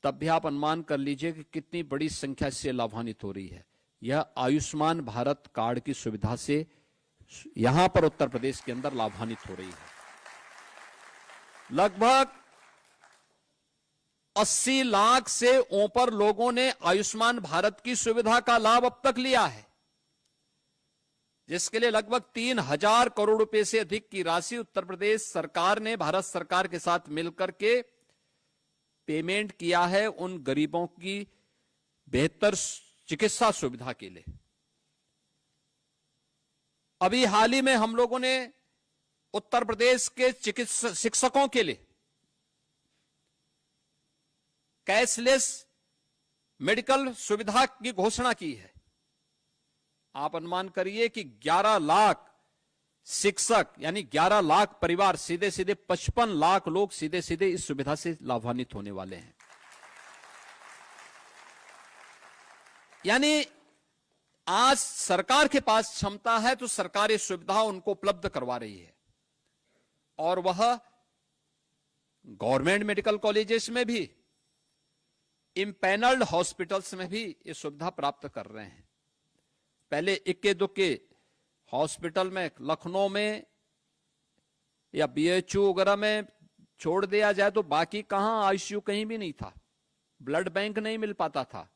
तब भी आप अनुमान कर लीजिए कि कितनी बड़ी संख्या से लाभान्वित हो रही है। यह आयुष्मान भारत कार्ड की सुविधा से यहां पर उत्तर प्रदेश के अंदर लाभान्वित हो रही है। लगभग 80 लाख से ऊपर लोगों ने आयुष्मान भारत की सुविधा का लाभ अब तक लिया है, जिसके लिए लगभग 3000 करोड़ रुपए से अधिक की राशि उत्तर प्रदेश सरकार ने भारत सरकार के साथ मिलकर के पेमेंट किया है उन गरीबों की बेहतर चिकित्सा सुविधा के लिए। अभी हाल ही में हम लोगों ने उत्तर प्रदेश के चिकित्सा शिक्षकों के लिए कैशलेस मेडिकल सुविधा की घोषणा की है। आप अनुमान करिए कि 11 लाख शिक्षक यानी 11 लाख परिवार, सीधे सीधे 55 लाख लोग सीधे सीधे इस सुविधा से लाभान्वित होने वाले हैं। यानी आज सरकार के पास क्षमता है तो सरकार ये सुविधा उनको उपलब्ध करवा रही है, और वह गवर्नमेंट मेडिकल कॉलेजेस में भी, इम्पैनल्ड हॉस्पिटल्स में भी ये सुविधा प्राप्त कर रहे हैं। पहले इक्के दुक्के हॉस्पिटल में, लखनऊ में या बीएचयू वगैरह में छोड़ दिया जाए तो बाकी कहां आईसीयू कहीं भी नहीं था, ब्लड बैंक नहीं मिल पाता था,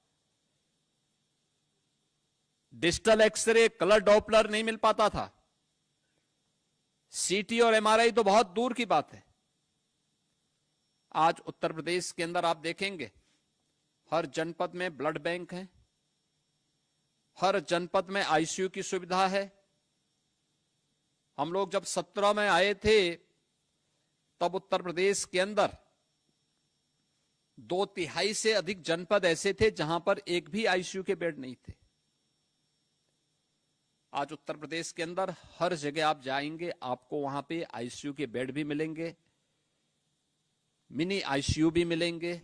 डिजिटल एक्सरे, कलर डॉपलर नहीं मिल पाता था, सीटी और एमआरआई तो बहुत दूर की बात है। आज उत्तर प्रदेश के अंदर आप देखेंगे हर जनपद में ब्लड बैंक है, हर जनपद में आईसीयू की सुविधा है। हम लोग जब 17 में आए थे तब उत्तर प्रदेश के अंदर 2/3 से अधिक जनपद ऐसे थे जहां पर एक भी आईसीयू के बेड नहीं थे। आज उत्तर प्रदेश के अंदर हर जगह आप जाएंगे, आपको वहां पे आईसीयू के बेड भी मिलेंगे, मिनी आईसीयू भी मिलेंगे,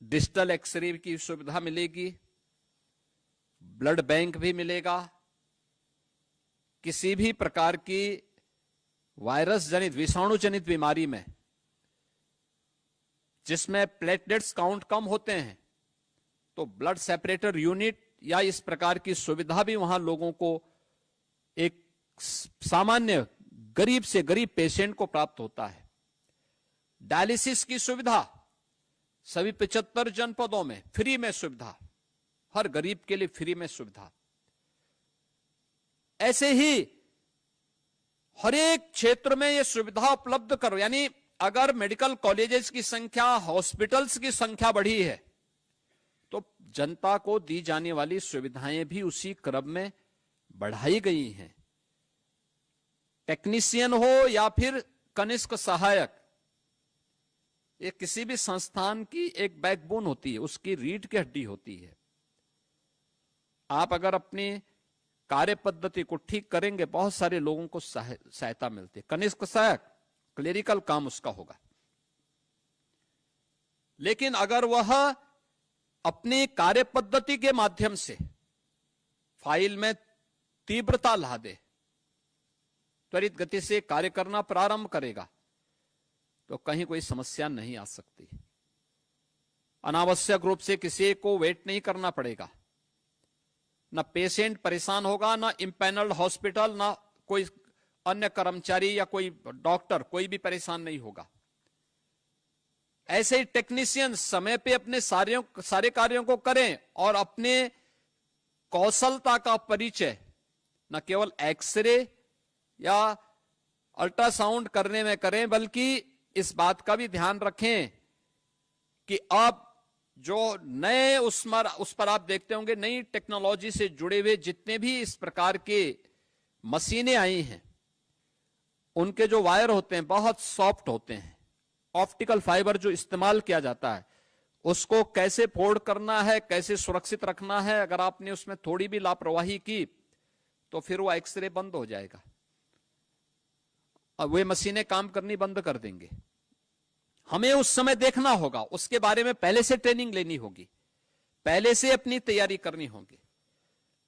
डिजिटल एक्सरे की सुविधा मिलेगी, ब्लड बैंक भी मिलेगा। किसी भी प्रकार की वायरस जनित, विषाणु जनित बीमारी में जिसमें प्लेटलेट्स काउंट कम होते हैं तो ब्लड सेपरेटर यूनिट या इस प्रकार की सुविधा भी वहां लोगों को, एक सामान्य गरीब से गरीब पेशेंट को प्राप्त होता है। डायलिसिस की सुविधा सभी 75 जनपदों में फ्री में सुविधा, हर गरीब के लिए फ्री में सुविधा। ऐसे ही हर एक क्षेत्र में यह सुविधा उपलब्ध करो। यानी अगर मेडिकल कॉलेजेस की संख्या, हॉस्पिटल्स की संख्या बढ़ी है तो जनता को दी जाने वाली सुविधाएं भी उसी क्रम में बढ़ाई गई हैं, टेक्नीशियन हो या फिर कनिष्क सहायक, ये किसी भी संस्थान की एक बैकबोन होती है, उसकी रीढ़ की हड्डी होती है। आप अगर अपनी कार्य पद्धति को ठीक करेंगे, बहुत सारे लोगों को सहायता मिलती है। कनिष्क सहायक क्लेरिकल काम उसका होगा, लेकिन अगर वह अपनी कार्य पद्धति के माध्यम से फाइल में तीव्रता ला दे, त्वरित गति से कार्य करना प्रारंभ करेगा, तो कहीं कोई समस्या नहीं आ सकती। अनावश्यक रूप से किसी को वेट नहीं करना पड़ेगा, ना पेशेंट परेशान होगा, ना इम्पैनल्ड हॉस्पिटल, ना कोई अन्य कर्मचारी या कोई डॉक्टर, कोई भी परेशान नहीं होगा। ऐसे ही टेक्नीशियन समय पे अपने सारे कार्यों को करें और अपने कौशलता का परिचय न केवल एक्सरे या अल्ट्रासाउंड करने में करें, बल्कि इस बात का भी ध्यान रखें कि अब जो नए उस पर आप देखते होंगे, नई टेक्नोलॉजी से जुड़े हुए जितने भी इस प्रकार के मशीनें आई हैं, उनके जो वायर होते हैं बहुत सॉफ्ट होते हैं। ऑप्टिकल फाइबर जो इस्तेमाल किया जाता है, उसको कैसे फोल्ड करना है, कैसे सुरक्षित रखना है, अगर आपने उसमें थोड़ी भी लापरवाही की तो फिर वो एक्सरे बंद हो जाएगा, अब वे मशीनें काम करनी बंद कर देंगे। हमें उस समय देखना होगा, उसके बारे में पहले से ट्रेनिंग लेनी होगी, पहले से अपनी तैयारी करनी होगी।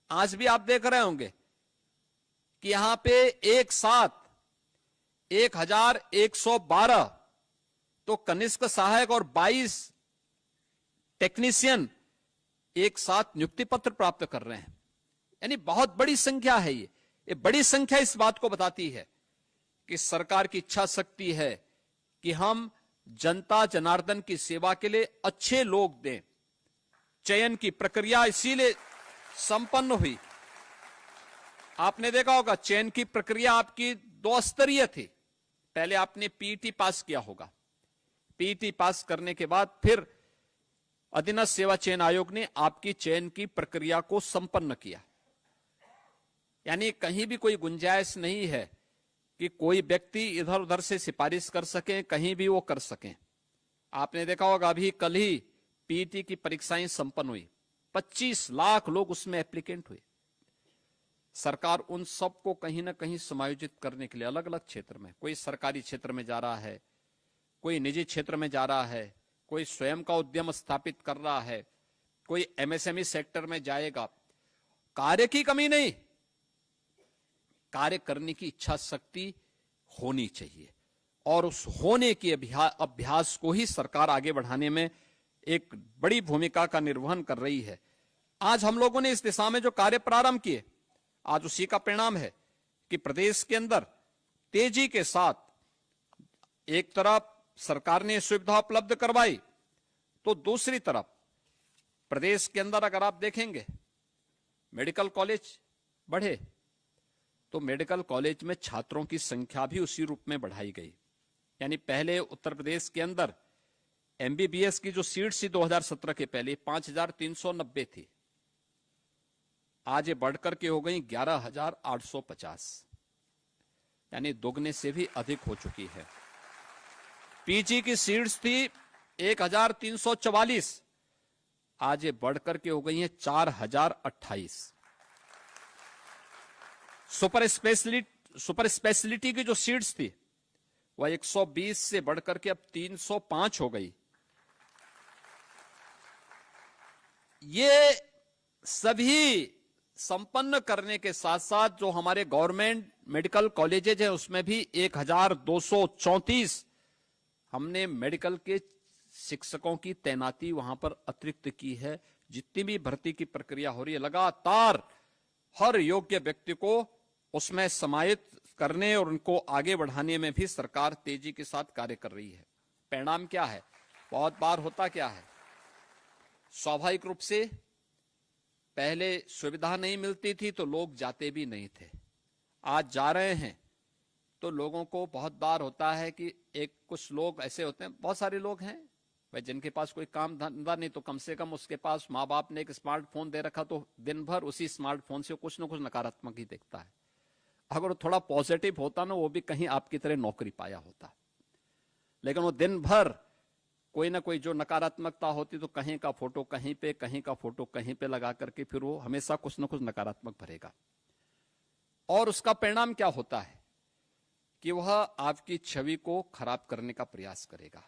आज भी आप देख रहे होंगे कि यहां पे एक साथ 1112 तो कनिष्क सहायक और 22 टेक्नीशियन एक साथ नियुक्ति पत्र प्राप्त कर रहे हैं, यानी बहुत बड़ी संख्या है। ये बड़ी संख्या इस बात को बताती है कि सरकार की इच्छा शक्ति है कि हम जनता जनार्दन की सेवा के लिए अच्छे लोग दें। चयन की प्रक्रिया इसीलिए संपन्न हुई। आपने देखा होगा चयन की प्रक्रिया आपकी 2 स्तरीय थी। पहले आपने पीईटी पास किया होगा, पीईटी पास करने के बाद फिर अधीनस्थ सेवा चयन आयोग ने आपकी चयन की प्रक्रिया को संपन्न किया। यानी कहीं भी कोई गुंजाइश नहीं है कि कोई व्यक्ति इधर उधर से सिफारिश कर सके, कहीं भी वो कर सके। आपने देखा होगा अभी कल ही पीईटी की परीक्षाएं संपन्न हुई, 25 लाख लोग उसमें एप्लीकेंट हुए। सरकार उन सबको कहीं ना कहीं समायोजित करने के लिए अलग अलग क्षेत्र में, कोई सरकारी क्षेत्र में जा रहा है, कोई निजी क्षेत्र में जा रहा है, कोई स्वयं का उद्यम स्थापित कर रहा है, कोई एमएसएमई सेक्टर में जाएगा। कार्य की कमी नहीं, कार्य करने की इच्छा शक्ति होनी चाहिए, और उस होने के अभ्यास को ही सरकार आगे बढ़ाने में एक बड़ी भूमिका का निर्वहन कर रही है। आज हम लोगों ने इस दिशा में जो कार्य प्रारंभ किए, आज उसी का परिणाम है कि प्रदेश के अंदर तेजी के साथ एक तरफ सरकार ने सुविधा उपलब्ध करवाई, तो दूसरी तरफ प्रदेश के अंदर अगर आप देखेंगे मेडिकल कॉलेज बढ़े, तो मेडिकल कॉलेज में छात्रों की संख्या भी उसी रूप में बढ़ाई गई। यानी पहले उत्तर प्रदेश के अंदर एमबीबीएस की जो सीट थी 2017 के पहले 5390 थी, आज ये बढ़कर के हो गई 11850, यानी दोगुने से भी अधिक हो चुकी है। पीजी की सीट्स थी 1344, आज ये बढ़कर के हो गई हैं 4028। सुपर स्पेशलिटी की जो सीट्स थी वह 120 से बढ़कर के अब 305 हो गई। ये सभी संपन्न करने के साथ साथ जो हमारे गवर्नमेंट मेडिकल कॉलेजेज हैं उसमें भी 1234 हमने मेडिकल के शिक्षकों की तैनाती वहां पर अतिरिक्त की है। जितनी भी भर्ती की प्रक्रिया हो रही है, लगातार हर योग्य व्यक्ति को उसमें समाहित करने और उनको आगे बढ़ाने में भी सरकार तेजी के साथ कार्य कर रही है। परिणाम क्या है? बहुत बार होता क्या है, स्वाभाविक रूप से पहले सुविधा नहीं मिलती थी तो लोग जाते भी नहीं थे। आज जा रहे हैं तो लोगों को बहुत बार होता है कि कुछ लोग ऐसे होते हैं, बहुत सारे लोग हैं भाई जिनके पास कोई काम धंधा नहीं तो कम से कम उसके पास माँ बाप ने एक स्मार्टफोन दे रखा तो दिन भर उसी स्मार्टफोन से कुछ ना कुछ नकारात्मक ही देखता है। अगर वो थोड़ा पॉजिटिव होता ना, वो भी कहीं आपकी तरह नौकरी पाया होता, लेकिन वो दिन भर कोई ना कोई जो नकारात्मकता होती तो कहीं का फोटो कहीं पे, कहीं का फोटो कहीं पे लगा करके फिर वो हमेशा कुछ ना कुछ नकारात्मक भरेगा। और उसका परिणाम क्या होता है कि वह आपकी छवि को खराब करने का प्रयास करेगा,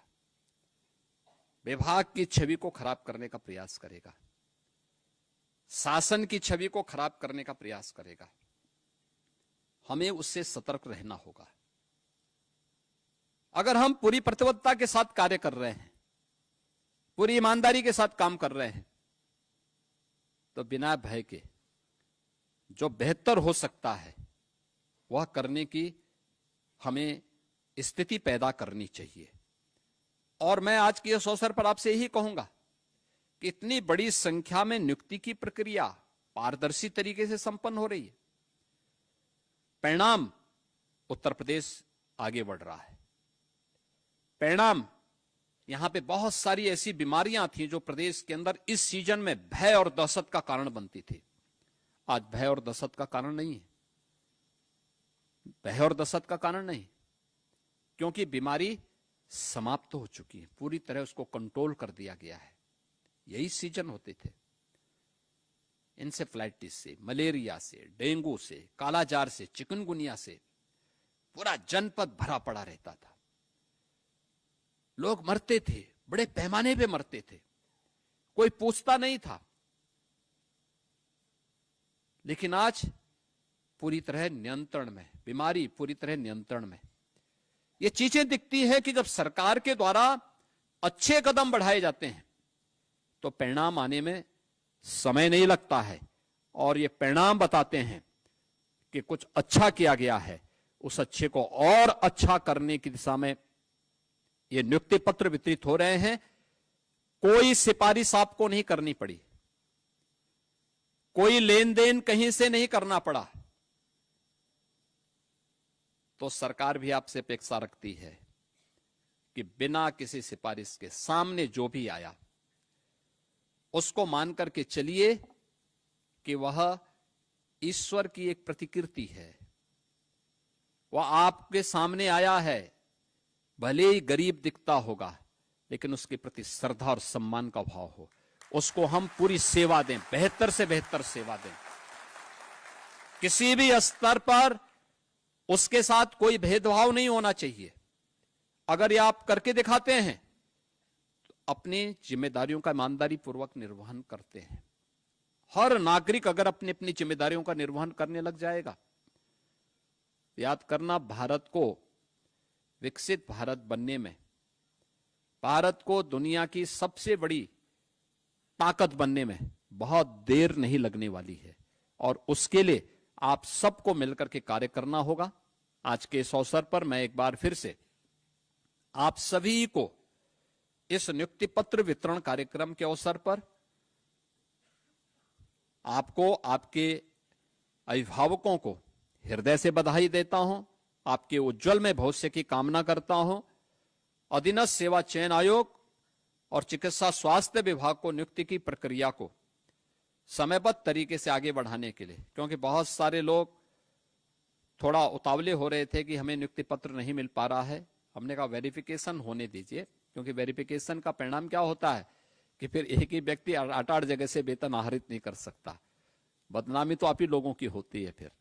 विभाग की छवि को खराब करने का प्रयास करेगा, शासन की छवि को खराब करने का प्रयास करेगा। हमें उससे सतर्क रहना होगा। अगर हम पूरी प्रतिबद्धता के साथ कार्य कर रहे हैं, पूरी ईमानदारी के साथ काम कर रहे हैं, तो बिना भय के जो बेहतर हो सकता है वह करने की हमें स्थिति पैदा करनी चाहिए। और मैं आज के इस अवसर पर आपसे यही कहूंगा कि इतनी बड़ी संख्या में नियुक्ति की प्रक्रिया पारदर्शी तरीके से संपन्न हो रही है। परिणाम उत्तर प्रदेश आगे बढ़ रहा है। परिणाम यहां पे बहुत सारी ऐसी बीमारियां थी जो प्रदेश के अंदर इस सीजन में भय और दहशत का कारण बनती थी, आज भय और दहशत का कारण नहीं है। भय और दहशत का कारण नहीं, क्योंकि बीमारी समाप्त हो चुकी है, पूरी तरह उसको कंट्रोल कर दिया गया है। यही सीजन होते थे। इंसेफ्लाइटिस से, मलेरिया से, डेंगू से, कालाजार से, चिकनगुनिया से पूरा जनपद भरा पड़ा रहता था। लोग मरते थे, बड़े पैमाने पे मरते थे, कोई पूछता नहीं था। लेकिन आज पूरी तरह नियंत्रण में, बीमारी पूरी तरह नियंत्रण में। ये चीजें दिखती है कि जब सरकार के द्वारा अच्छे कदम बढ़ाए जाते हैं तो परिणाम आने में समय नहीं लगता है, और ये परिणाम बताते हैं कि कुछ अच्छा किया गया है। उस अच्छे को और अच्छा करने की दिशा में ये नियुक्ति पत्र वितरित हो रहे हैं। कोई सिफारिश आपको नहीं करनी पड़ी, कोई लेन देन कहीं से नहीं करना पड़ा। तो सरकार भी आपसे अपेक्षा रखती है कि बिना किसी सिफारिश के सामने जो भी आया उसको मान करके चलिए कि वह ईश्वर की एक प्रतिकृति है। वह आपके सामने आया है, भले ही गरीब दिखता होगा, लेकिन उसके प्रति श्रद्धा और सम्मान का भाव हो, उसको हम पूरी सेवा दें, बेहतर से बेहतर सेवा दें। किसी भी स्तर पर उसके साथ कोई भेदभाव नहीं होना चाहिए। अगर ये आप करके दिखाते हैं तो अपनी जिम्मेदारियों का ईमानदारी पूर्वक निर्वहन करते हैं। हर नागरिक अगर अपनी अपनी जिम्मेदारियों का निर्वहन करने लग जाएगा, याद करना, भारत को विकसित भारत बनने में, भारत को दुनिया की सबसे बड़ी ताकत बनने में बहुत देर नहीं लगने वाली है। और उसके लिए आप सबको मिलकर के कार्य करना होगा। आज के इस अवसर पर मैं एक बार फिर से आप सभी को इस नियुक्ति पत्र वितरण कार्यक्रम के अवसर पर आपको, आपके अभिभावकों को हृदय से बधाई देता हूं, आपके उज्जवल में भविष्य की कामना करता हूं। अधीनस्थ सेवा चयन आयोग और चिकित्सा स्वास्थ्य विभाग को नियुक्ति की प्रक्रिया को समयबद्ध तरीके से आगे बढ़ाने के लिए, क्योंकि बहुत सारे लोग थोड़ा उतावले हो रहे थे कि हमें नियुक्ति पत्र नहीं मिल पा रहा है। हमने कहा वेरिफिकेशन होने दीजिए, क्योंकि वेरिफिकेशन का परिणाम क्या होता है कि फिर एक ही व्यक्ति 8 जगह से वेतन आहरित नहीं कर सकता, बदनामी तो आप ही लोगों की होती है फिर।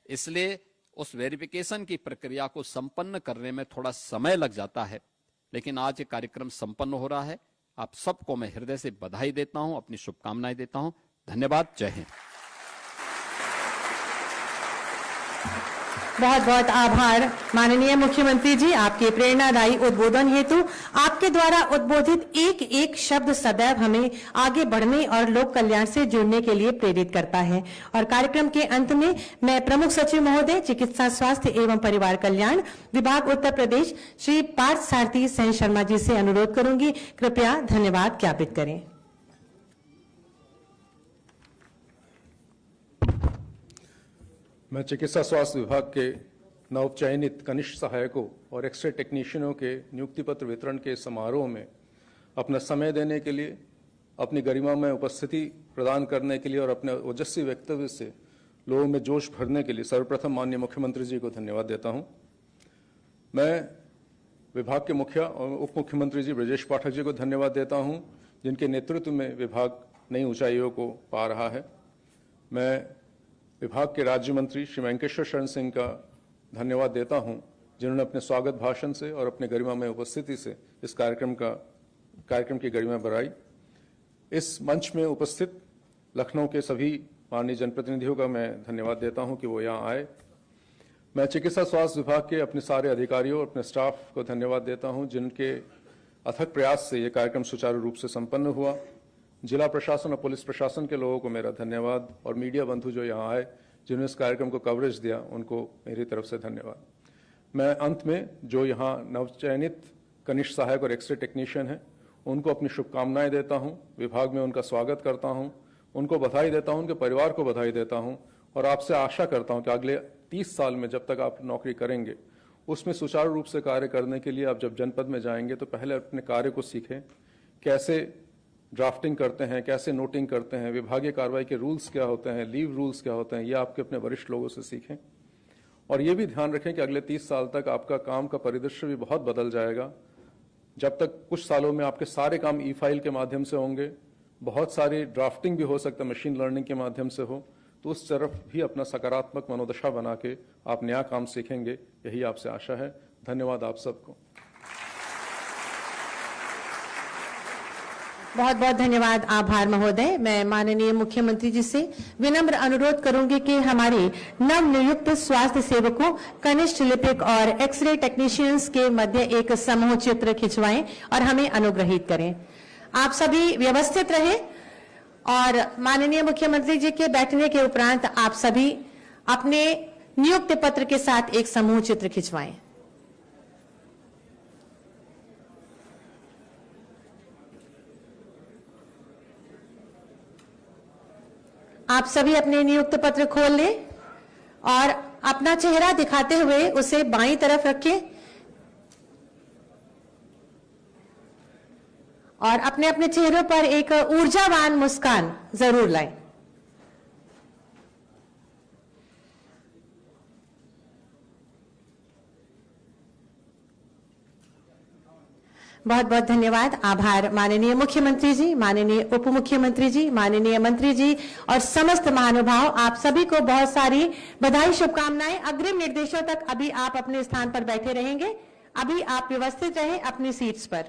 इसलिए उस वेरिफिकेशन की प्रक्रिया को संपन्न करने में थोड़ा समय लग जाता है, लेकिन आज ये कार्यक्रम संपन्न हो रहा है। आप सबको मैं हृदय से बधाई देता हूं, अपनी शुभकामनाएं देता हूं। धन्यवाद। जय हिंद। बहुत बहुत आभार माननीय मुख्यमंत्री जी, आपके प्रेरणादायी उद्बोधन हेतु। आपके द्वारा उद्बोधित एक एक शब्द सदैव हमें आगे बढ़ने और लोक कल्याण से जुड़ने के लिए प्रेरित करता है। और कार्यक्रम के अंत में मैं प्रमुख सचिव महोदय चिकित्सा स्वास्थ्य एवं परिवार कल्याण विभाग उत्तर प्रदेश श्री पार्थ सारथी सेन शर्मा जी से अनुरोध करूंगी, कृपया धन्यवाद ज्ञापित करें। मैं चिकित्सा स्वास्थ्य विभाग के नवचयनित कनिष्ठ सहायकों और एक्सरे टेक्नीशियनों के नियुक्ति पत्र वितरण के समारोह में अपना समय देने के लिए, अपनी गरिमा में उपस्थिति प्रदान करने के लिए और अपने ओजस्वी वक्तव्य से लोगों में जोश भरने के लिए सर्वप्रथम माननीय मुख्यमंत्री जी को धन्यवाद देता हूं। मैं विभाग के मुखिया और उप मुख्यमंत्री जी ब्रजेश पाठक जी को धन्यवाद देता हूं, जिनके नेतृत्व में विभाग नई ऊंचाइयों को पा रहा है। मैं विभाग के राज्य मंत्री श्री वेंकटेश्वर शरण सिंह का धन्यवाद देता हूं, जिन्होंने अपने स्वागत भाषण से और अपने गरिमा में उपस्थिति से इस कार्यक्रम की गरिमा बढ़ाई। इस मंच में उपस्थित लखनऊ के सभी माननीय जनप्रतिनिधियों का मैं धन्यवाद देता हूं कि वो यहाँ आए। मैं चिकित्सा स्वास्थ्य विभाग के अपने सारे अधिकारियों और अपने स्टाफ को धन्यवाद देता हूं, जिनके अथक प्रयास से ये कार्यक्रम सुचारू रूप से संपन्न हुआ। जिला प्रशासन और पुलिस प्रशासन के लोगों को मेरा धन्यवाद, और मीडिया बंधु जो यहाँ आए जिन्होंने इस कार्यक्रम को कवरेज दिया, उनको मेरी तरफ से धन्यवाद। मैं अंत में जो यहाँ नवचयनित कनिष्ठ सहायक और एक्सरे टेक्नीशियन हैं, उनको अपनी शुभकामनाएं देता हूं, विभाग में उनका स्वागत करता हूं, उनको बधाई देता हूं, उनके परिवार को बधाई देता हूं, और आपसे आशा करता हूं कि अगले 30 साल में जब तक आप नौकरी करेंगे उसमें सुचारू रूप से कार्य करने के लिए आप जब जनपद में जाएंगे तो पहले अपने कार्य को सीखें, कैसे ड्राफ्टिंग करते हैं, कैसे नोटिंग करते हैं, विभागीय कार्रवाई के रूल्स क्या होते हैं, लीव रूल्स क्या होते हैं, ये आपके अपने वरिष्ठ लोगों से सीखें। और ये भी ध्यान रखें कि अगले 30 साल तक आपका काम का परिदृश्य भी बहुत बदल जाएगा। जब तक कुछ सालों में आपके सारे काम ई फाइल के माध्यम से होंगे, बहुत सारी ड्राफ्टिंग भी हो सकता है मशीन लर्निंग के माध्यम से हो, तो उस तरफ भी अपना सकारात्मक मनोदशा बना के आप नया काम सीखेंगे, यही आपसे आशा है। धन्यवाद आप सबको। बहुत बहुत धन्यवाद, आभार महोदय। मैं माननीय मुख्यमंत्री जी से विनम्र अनुरोध करूंगी कि हमारे नवनियुक्त स्वास्थ्य सेवकों, कनिष्ठ लिपिक और एक्सरे टेक्नीशियंस के मध्य एक समूह चित्र खिंचवाएं और हमें अनुग्रहित करें। आप सभी व्यवस्थित रहें और माननीय मुख्यमंत्री जी के बैठने के उपरांत आप सभी अपने नियुक्ति पत्र के साथ एक समूह चित्र खिंचवाएं। आप सभी अपने नियुक्त पत्र खोल लें और अपना चेहरा दिखाते हुए उसे बाईं तरफ रखें और अपने अपने चेहरों पर एक ऊर्जावान मुस्कान जरूर लाएं। बहुत बहुत धन्यवाद, आभार माननीय मुख्यमंत्री जी, माननीय उप मुख्यमंत्री जी, माननीय मंत्री जी और समस्त महानुभाव। आप सभी को बहुत सारी बधाई, शुभकामनाएं। अग्रिम निर्देशों तक अभी आप अपने स्थान पर बैठे रहेंगे। अभी आप व्यवस्थित रहें अपनी सीट्स पर।